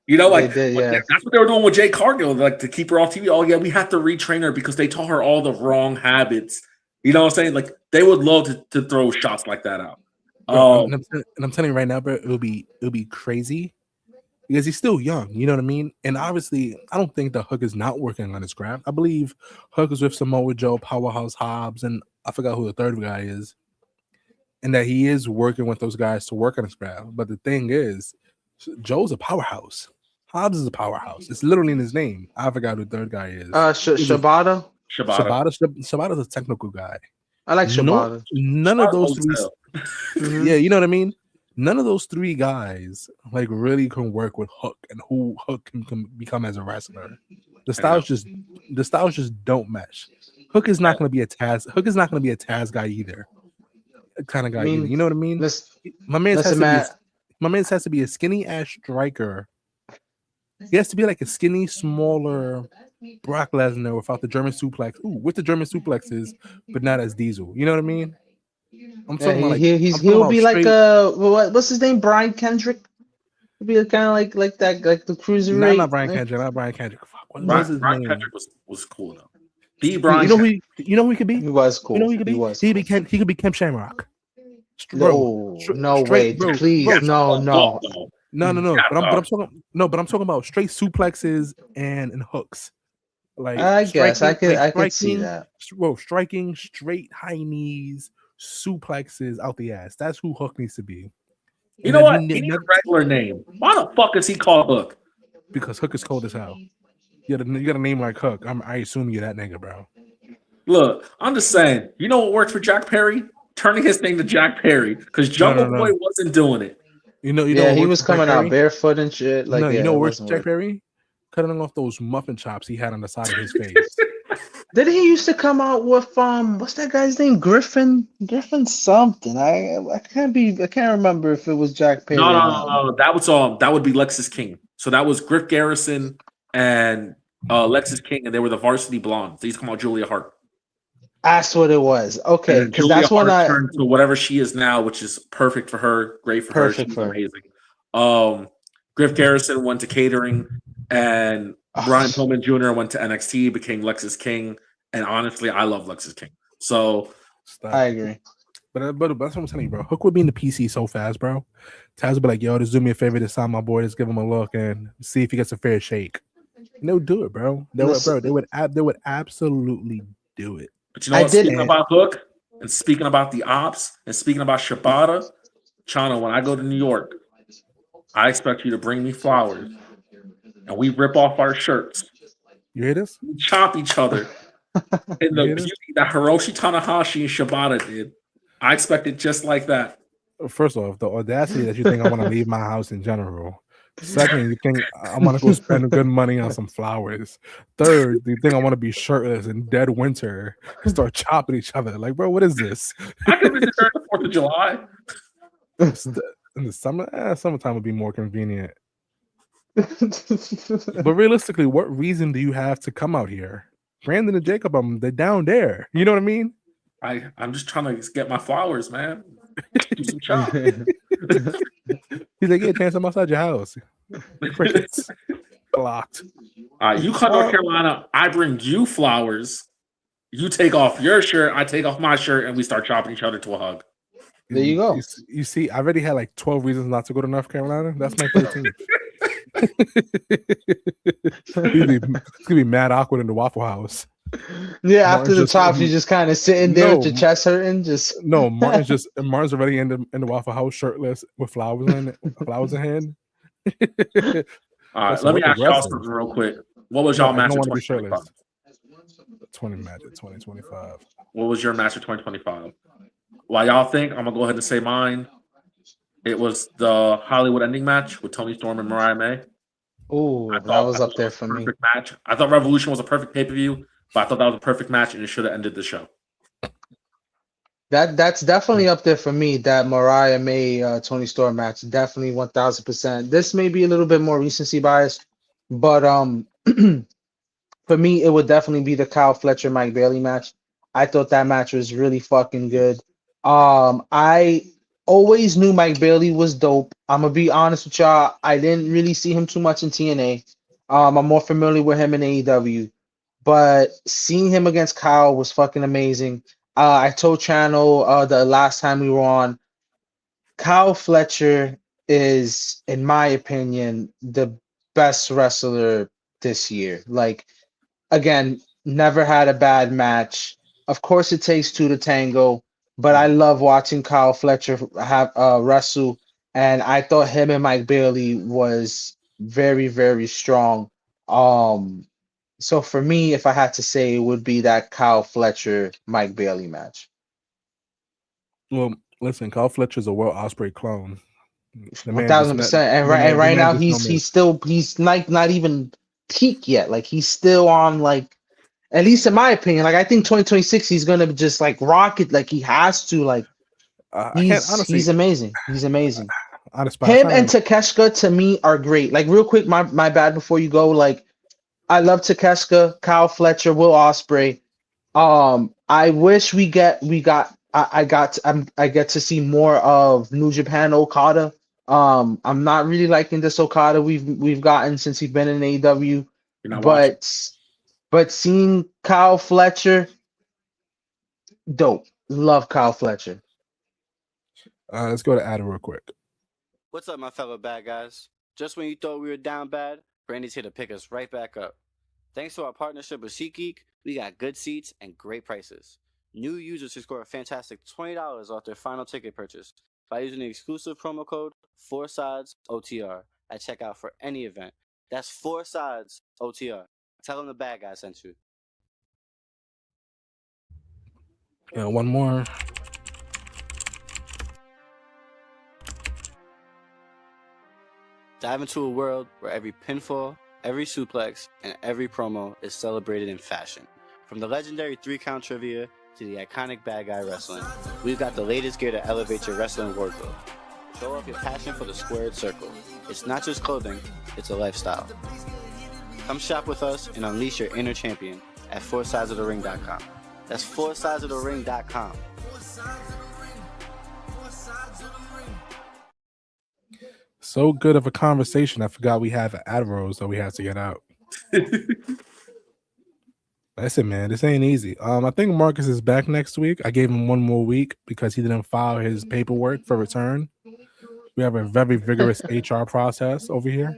Speaker 4: Like
Speaker 1: They did, yeah.
Speaker 4: that's what they were doing with Jay Cargill, like to keep her off TV. Oh yeah, we had to retrain her because they taught her all the wrong habits. You know what I'm saying? Like they would love to throw shots like that out.
Speaker 3: Bro, and I'm telling you right now, bro, it'll be crazy because he's still young. You know what I mean? And obviously, I don't think the Hook is not working on his craft. I believe Hook is with Samoa Joe, Powerhouse Hobbs, and I forgot who the third guy is, and that he is working with those guys to work on his craft. But the thing is, Joe's a powerhouse. Hobbs is a powerhouse. It's literally in his name. I forgot who the third guy is.
Speaker 1: Shibata.
Speaker 3: Shibata's a technical guy.
Speaker 1: I like Shibata.
Speaker 3: None of those three.
Speaker 1: Mhm.
Speaker 3: Yeah, you know what I mean? None of those three guys like really can work with Hook and who Hook can become as a wrestler. The styles just don't mesh. Hook is not going to be a Taz. Hook is not going to be a Taz guy either. Kind of guy either. You know what I mean? My man has to be a skinny ass striker. He has to be like a skinny, smaller Brock Lesnar without the German suplex. Ooh, with the German suplexes, but not as Diesel. You know what I mean? I'm talking about
Speaker 1: he'll be like what's his name? Brian Kendrick. He'll be kind of like that, like the cruiserweight.
Speaker 3: Not Brian Kendrick. Not Brian Kendrick. Fuck, what was his
Speaker 4: Brian
Speaker 3: name?
Speaker 4: Kendrick was cool though. Brian.
Speaker 3: You know who he could be?
Speaker 1: He was cool.
Speaker 3: You know who he could be? He could be Kemp Shamrock.
Speaker 1: No way,
Speaker 3: bro,
Speaker 1: please,
Speaker 3: bro.
Speaker 1: no.
Speaker 3: No. But I'm talking about straight suplexes and hooks. Like
Speaker 1: I guess I could see that.
Speaker 3: Bro, striking straight high knees, suplexes out the ass. That's who Hook needs to be.
Speaker 4: You know what? He needs a regular name. Why the fuck is he called Hook?
Speaker 3: Because Hook is cold as hell. You got a name like Hook. I assume you're that nigga, bro.
Speaker 4: Look, I'm just saying. You know what works for Jack Perry? Turning his name to Jack Perry because Jungle Boy wasn't doing it.
Speaker 3: He
Speaker 1: was coming out barefoot and shit. Like,
Speaker 3: you know what works for Jack Perry? Cutting off those muffin chops he had on the side of his face.
Speaker 1: Didn't he used to come out with what's that guy's name? Griffin something. I can't remember if it was Jack Perry.
Speaker 4: No. That would be Lexis King. So that was Griff Garrison and Lexis King, and they were the Varsity Blondes. They used to come out Julia Hart.
Speaker 1: That's what it was. Okay, because that's when I
Speaker 4: turned to whatever she is now, which is perfect for her, great for her. She's amazing. Griff Garrison went to catering, and Brian Pillman Jr. went to NXT, became Lexis King, and honestly, I love Lexis King. So
Speaker 1: I agree.
Speaker 3: But that's what I'm telling you, bro. Hook would be in the PC so fast, bro. Taz would be like, yo, just do me a favor this time, my boy. Just give him a look and see if he gets a fair shake. And they'll do it, bro. They would absolutely do it.
Speaker 4: But you know what? Speaking about Hook and speaking about the Ops and speaking about Shibata, Chano, when I go to New York, I expect you to bring me flowers and we rip off our shirts.
Speaker 3: You hear this?
Speaker 4: We chop each other. And the beauty that Hiroshi Tanahashi and Shibata did, I expect it just like that.
Speaker 3: First off, the audacity that you think I want to leave my house in general. Second, you think I want to go spend good money on some flowers. Third, you think I want to be shirtless in dead winter and start chopping each other. Like, bro, what is this?
Speaker 4: I could visit during the 4th of July.
Speaker 3: In the summer, summertime would be more convenient. But realistically, what reason do you have to come out here? Brandon and Jacob, they're down there. You know what I mean?
Speaker 4: I'm just trying to get my flowers, man. Do some chop.
Speaker 3: He's like, yeah, Chance, I'm outside your house. Crickets. Blocked.
Speaker 4: You come to North Carolina, I bring you flowers. You take off your shirt, I take off my shirt, and we start chopping each other to a hug.
Speaker 1: There you go.
Speaker 3: You see, I already had like 12 reasons not to go to North Carolina. That's my 13th. It's gonna be mad awkward in the Waffle House.
Speaker 1: Yeah, after the top, you're just kind of sitting there with your chest hurting.
Speaker 3: Martin's already in the Waffle House shirtless with flowers in hand.
Speaker 4: All right, let me ask y'all something real quick. What was y'all match of 2025?
Speaker 3: 2025.
Speaker 4: What was your match of 2025? While y'all think, I'm gonna go ahead and say mine. It was the Hollywood ending match with Toni Storm and Mariah May.
Speaker 1: Oh, that was up there for me.
Speaker 4: Match. I thought Revolution was a perfect pay-per-view, but I thought that was a perfect match, and it should have ended the show.
Speaker 1: That's definitely up there for me. That Mariah May Toni Storm match, definitely 1000%. This may be a little bit more recency bias, but for me, it would definitely be the Kyle Fletcher Mike Bailey match. I thought that match was really fucking good. I always knew Mike Bailey was dope. I'm gonna be honest with y'all. I didn't really see him too much in TNA. I'm more familiar with him in AEW, but seeing him against Kyle was fucking amazing. I told Chano the last time we were on, Kyle Fletcher is, in my opinion, the best wrestler this year. Like, again, never had a bad match. Of course, it takes two to tango, but I love watching Kyle Fletcher have wrestle, and I thought him and Mike Bailey was very, very strong. So for me, if I had to say, it would be that Kyle Fletcher Mike Bailey match.
Speaker 3: Well, listen, Kyle Fletcher's a World Ospreay clone.
Speaker 1: 1000%. And right now he's like not even peak yet. Like he's still on, like, at least in my opinion. Like I think 2026 he's gonna just like rock it. Like he has to. Like he's amazing. He's amazing. Him and Takeshita to me are great. Like real quick, my bad before you go. Like I love Takeshita, Kyle Fletcher, Will Ospreay. I wish I get to see more of New Japan Okada. I'm not really liking this Okada we've gotten since he's been in AEW. But seeing Kyle Fletcher, dope. Love Kyle Fletcher.
Speaker 3: Let's go to Adam real quick.
Speaker 5: What's up, my fellow bad guys? Just when you thought we were down bad, Brandy's here to pick us right back up. Thanks to our partnership with SeatGeek, we got good seats and great prices. New users can score a fantastic $20 off their final ticket purchase by using the exclusive promo code 4SIDESOTR at checkout for any event. That's 4SIDESOTR. Tell them the bad guy sent you.
Speaker 3: Yeah, one more.
Speaker 5: Dive into a world where every pinfall, every suplex, and every promo is celebrated in fashion. From the legendary 3-count trivia to the iconic bad guy wrestling, we've got the latest gear to elevate your wrestling wardrobe. Show off your passion for the squared circle. It's not just clothing, it's a lifestyle. Come shop with us and unleash your inner champion at 4sidesofthering.com. That's 4sidesofthering.com.
Speaker 3: So good of a conversation, I forgot we have Admirals that we have to get out. Listen, man, this ain't easy. I think Marcus is back next week. I gave him one more week because he didn't file his paperwork for return. We have a very vigorous HR process over here.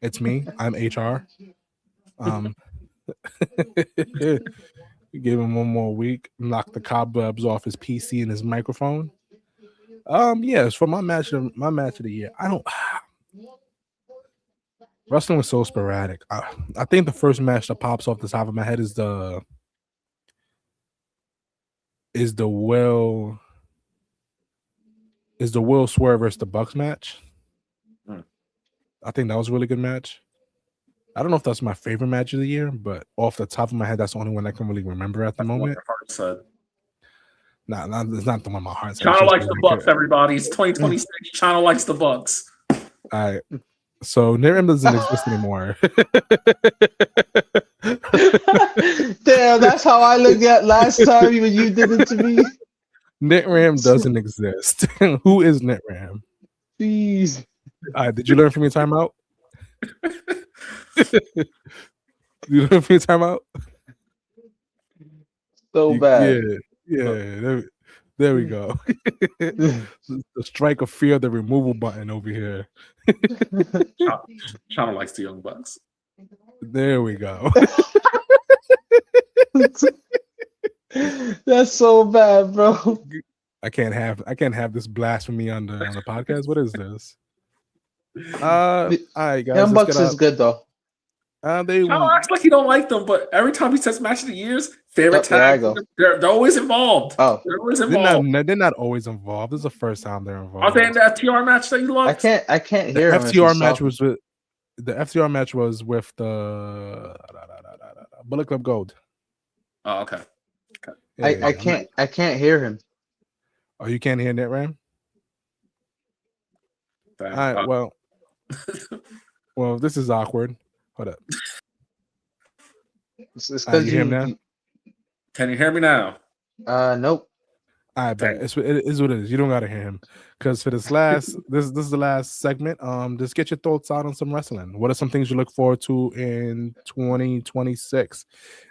Speaker 3: It's me. I'm HR. Give him one more week. Knock the cobwebs off his PC and his microphone. Yes, for my match of the year. Wrestling was so sporadic. I think the first match that pops off the top of my head is the Will Swerve versus the Bucks match. I think that was a really good match. I don't know if that's my favorite match of the year, but off the top of my head, that's the only one I can really remember at the moment.
Speaker 4: Heart said.
Speaker 3: Nah, it's not the one my heart said.
Speaker 4: Chano likes the Bucks, everybody. It's 2026. Chano likes the Bucks.
Speaker 3: All right. So Nirim doesn't exist anymore.
Speaker 1: Damn, that's how I looked at last time when you did it to me.
Speaker 3: Knitram doesn't exist. Who is Knitram?
Speaker 1: Please.
Speaker 3: Did you learn from your timeout? You learn from your timeout?
Speaker 1: So
Speaker 3: Yeah,
Speaker 1: bad.
Speaker 3: there we go. The strike of fear, the removal button over here.
Speaker 4: Chano likes the Young Bucks.
Speaker 3: There we go.
Speaker 1: That's so bad, bro.
Speaker 3: I can't have this blasphemy on the podcast. What is this? All right, guys.
Speaker 1: Young
Speaker 3: let's
Speaker 1: Bucks
Speaker 3: get
Speaker 1: is good though.
Speaker 4: Chano acts like he don't like them, but every time he says match of the years, favorite
Speaker 1: Yep, there I
Speaker 4: tag,
Speaker 1: go.
Speaker 4: they're always involved.
Speaker 1: Oh.
Speaker 4: They're always involved.
Speaker 3: They're not always involved. This is the first time they're involved.
Speaker 4: Are they in the FTR match that you loved?
Speaker 1: I can't
Speaker 3: The
Speaker 1: hear him.
Speaker 3: FTR match was with the Bullet Club Gold.
Speaker 4: Oh, okay.
Speaker 1: I can't hear him.
Speaker 3: Oh, you can't hear Netram? All right, well, this is awkward. Hold up.
Speaker 1: It's because
Speaker 3: you hear him now?
Speaker 4: Can you hear me now?
Speaker 1: Nope.
Speaker 3: I bet it is what it is. You don't gotta hear him because for this is the last segment. Just get your thoughts out on some wrestling. What are some things you look forward to in 2026?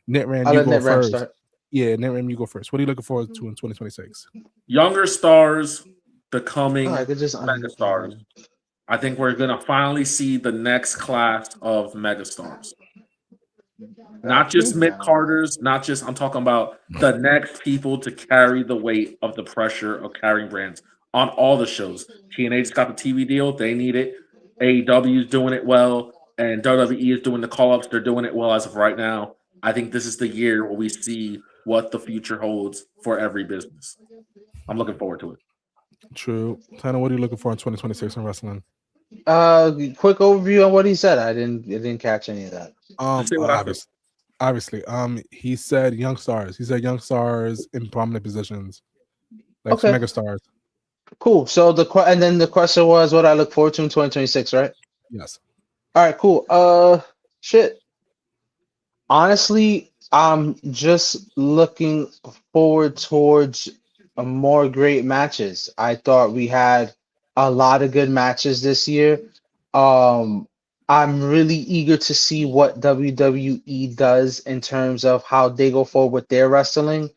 Speaker 3: Netram, you go first.
Speaker 1: Start.
Speaker 3: Yeah, Netram, you go first. What are you looking forward to in 2026?
Speaker 4: Younger stars becoming
Speaker 1: I could just
Speaker 4: megastars. I think we're gonna finally see the next class of megastars. Not just mid-carders, I'm talking about the next people to carry the weight of the pressure of carrying brands on all the shows. TNA's got the TV deal, they need it. AEW is doing it well, and WWE is doing the call-ups. They're doing it well as of right now. I think this is the year where we see what the future holds for every business. I'm looking forward to it.
Speaker 3: True. Tanner, what are you looking for in 2026 in wrestling?
Speaker 1: Quick overview on what he said. I didn't catch any of that.
Speaker 3: Obviously, he said young stars. He said young stars in prominent positions, like
Speaker 1: Okay.
Speaker 3: megastars.
Speaker 1: Cool. So and then the question was what I look forward to in 2026, right?
Speaker 3: Yes.
Speaker 1: All right. Cool. Shit. Honestly, I'm just looking forward towards more great matches. I thought we had a lot of good matches this year. I'm really eager to see what WWE does in terms of how they go forward with their wrestling.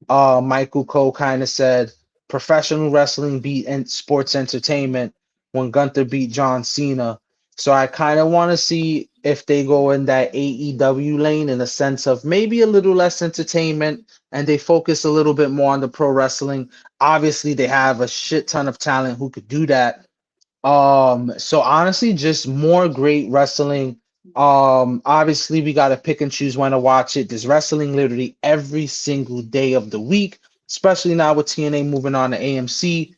Speaker 1: Michael Cole kind of said professional wrestling beat sports entertainment when Gunther beat John Cena. So I kind of want to see if they go in that AEW lane in the sense of maybe a little less entertainment and they focus a little bit more on the pro wrestling. Obviously, they have a shit ton of talent who could do that. So honestly, just more great wrestling. Obviously we gotta pick and choose when to watch it. There's wrestling literally every single day of the week, especially now with TNA moving on to AMC.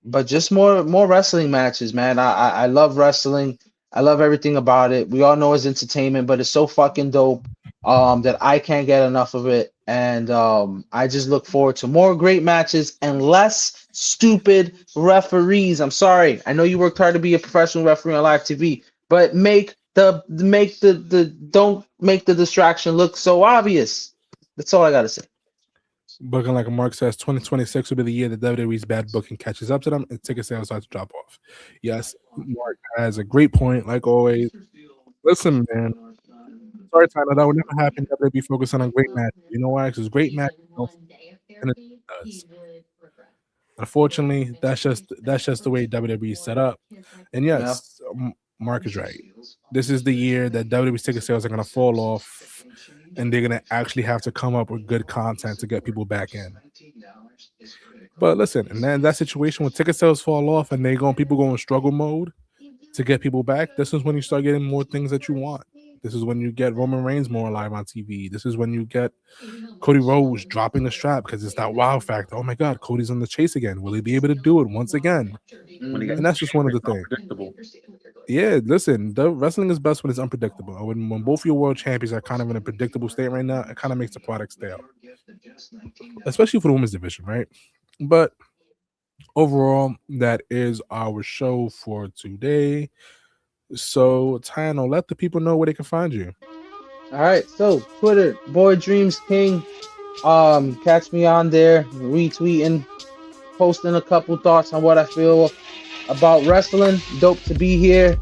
Speaker 1: But just more wrestling matches, man. I love wrestling. I love everything about it. We all know it's entertainment, but it's so fucking dope that I can't get enough of it. And I just look forward to more great matches and less stupid referees. I'm sorry. I know you worked hard to be a professional referee on live TV, but don't make the distraction look so obvious. That's all I gotta say.
Speaker 3: Booking like Mark says, 2026 will be the year that WWE's bad booking catches up to them and ticket sales start to drop off. Yes, Mark has a great point, like always. Listen, man. Sorry, Tyler, that would never happen. WWE focusing on great matches. You know why? Because great matches don't, and it does. Unfortunately, that's just the way WWE is set up. And yes, Mark is right. This is the year that WWE ticket sales are going to fall off, and they're going to actually have to come up with good content to get people back in. But listen, and then that situation when ticket sales fall off and people go in struggle mode to get people back, this is when you start getting more things that you want. This is when you get Roman Reigns more alive on TV. This is when you get Cody Rhodes dropping the strap because it's that wow factor. Oh my God, Cody's on the chase again. Will he be able to do it once again? And that's just one of the things. Yeah, listen, the wrestling is best when it's unpredictable. When both your world champions are kind of in a predictable state right now, it kind of makes the product stale. Especially for the women's division, right? But overall, that is our show for today. So, Tano, let the people know where they can find you.
Speaker 1: All right, so Twitter, Boy Dreams King. Catch me on there, retweeting, posting a couple thoughts on what I feel about wrestling. Dope to be here.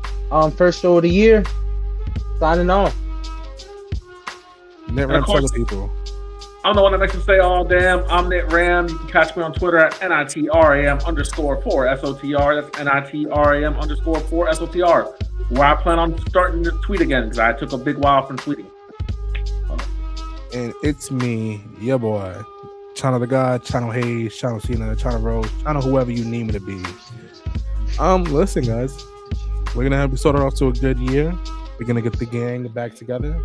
Speaker 1: First show of the year. Signing off.
Speaker 3: Net Ram, tell the people.
Speaker 4: I'm the one that makes you say, "Oh damn!" I'm Nit Ram. You can catch me on Twitter at NITRAM_4SOTR. That's NITRAM_4SOTR. Where I plan on starting to tweet again because I took a big while from tweeting.
Speaker 3: And it's me, your boy, Chano the God, Chano Hayes, Chano Cena, Chano Rose, Chano whoever you need me to be. Listen, guys, we're gonna have to start off to a good year. We're gonna get the gang back together.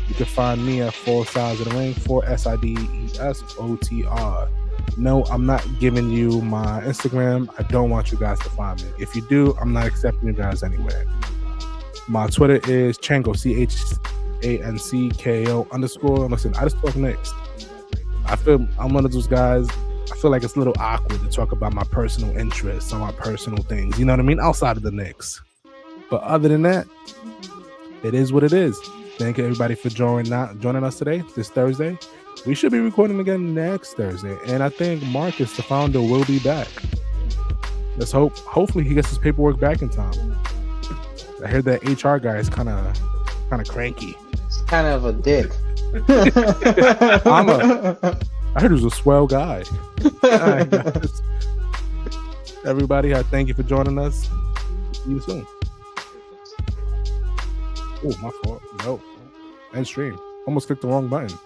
Speaker 3: You can find me at 4 Sides of the Ring, 4SIDESOTR. No, I'm not giving you my Instagram. I don't want you guys to find me. If you do, I'm not accepting you guys anywhere. My Twitter is Chanko, CHANCKO_. Listen, I just talk next. I'm one of those guys. I feel like it's a little awkward to talk about my personal interests or my personal things. You know what I mean? Outside of the Knicks. But other than that, it is what it is. Thank you everybody for joining us today, this Thursday. We should be recording again next Thursday. And I think Marcus, the founder, will be back. Let's hope. Hopefully he gets his paperwork back in time. I heard that HR guy is kind of cranky.
Speaker 1: It's kind of a dick.
Speaker 3: I heard he was a swell guy. All right, guys. Everybody, I thank you for joining us. See you soon. Oh, my fault. No. End stream. Almost clicked the wrong button.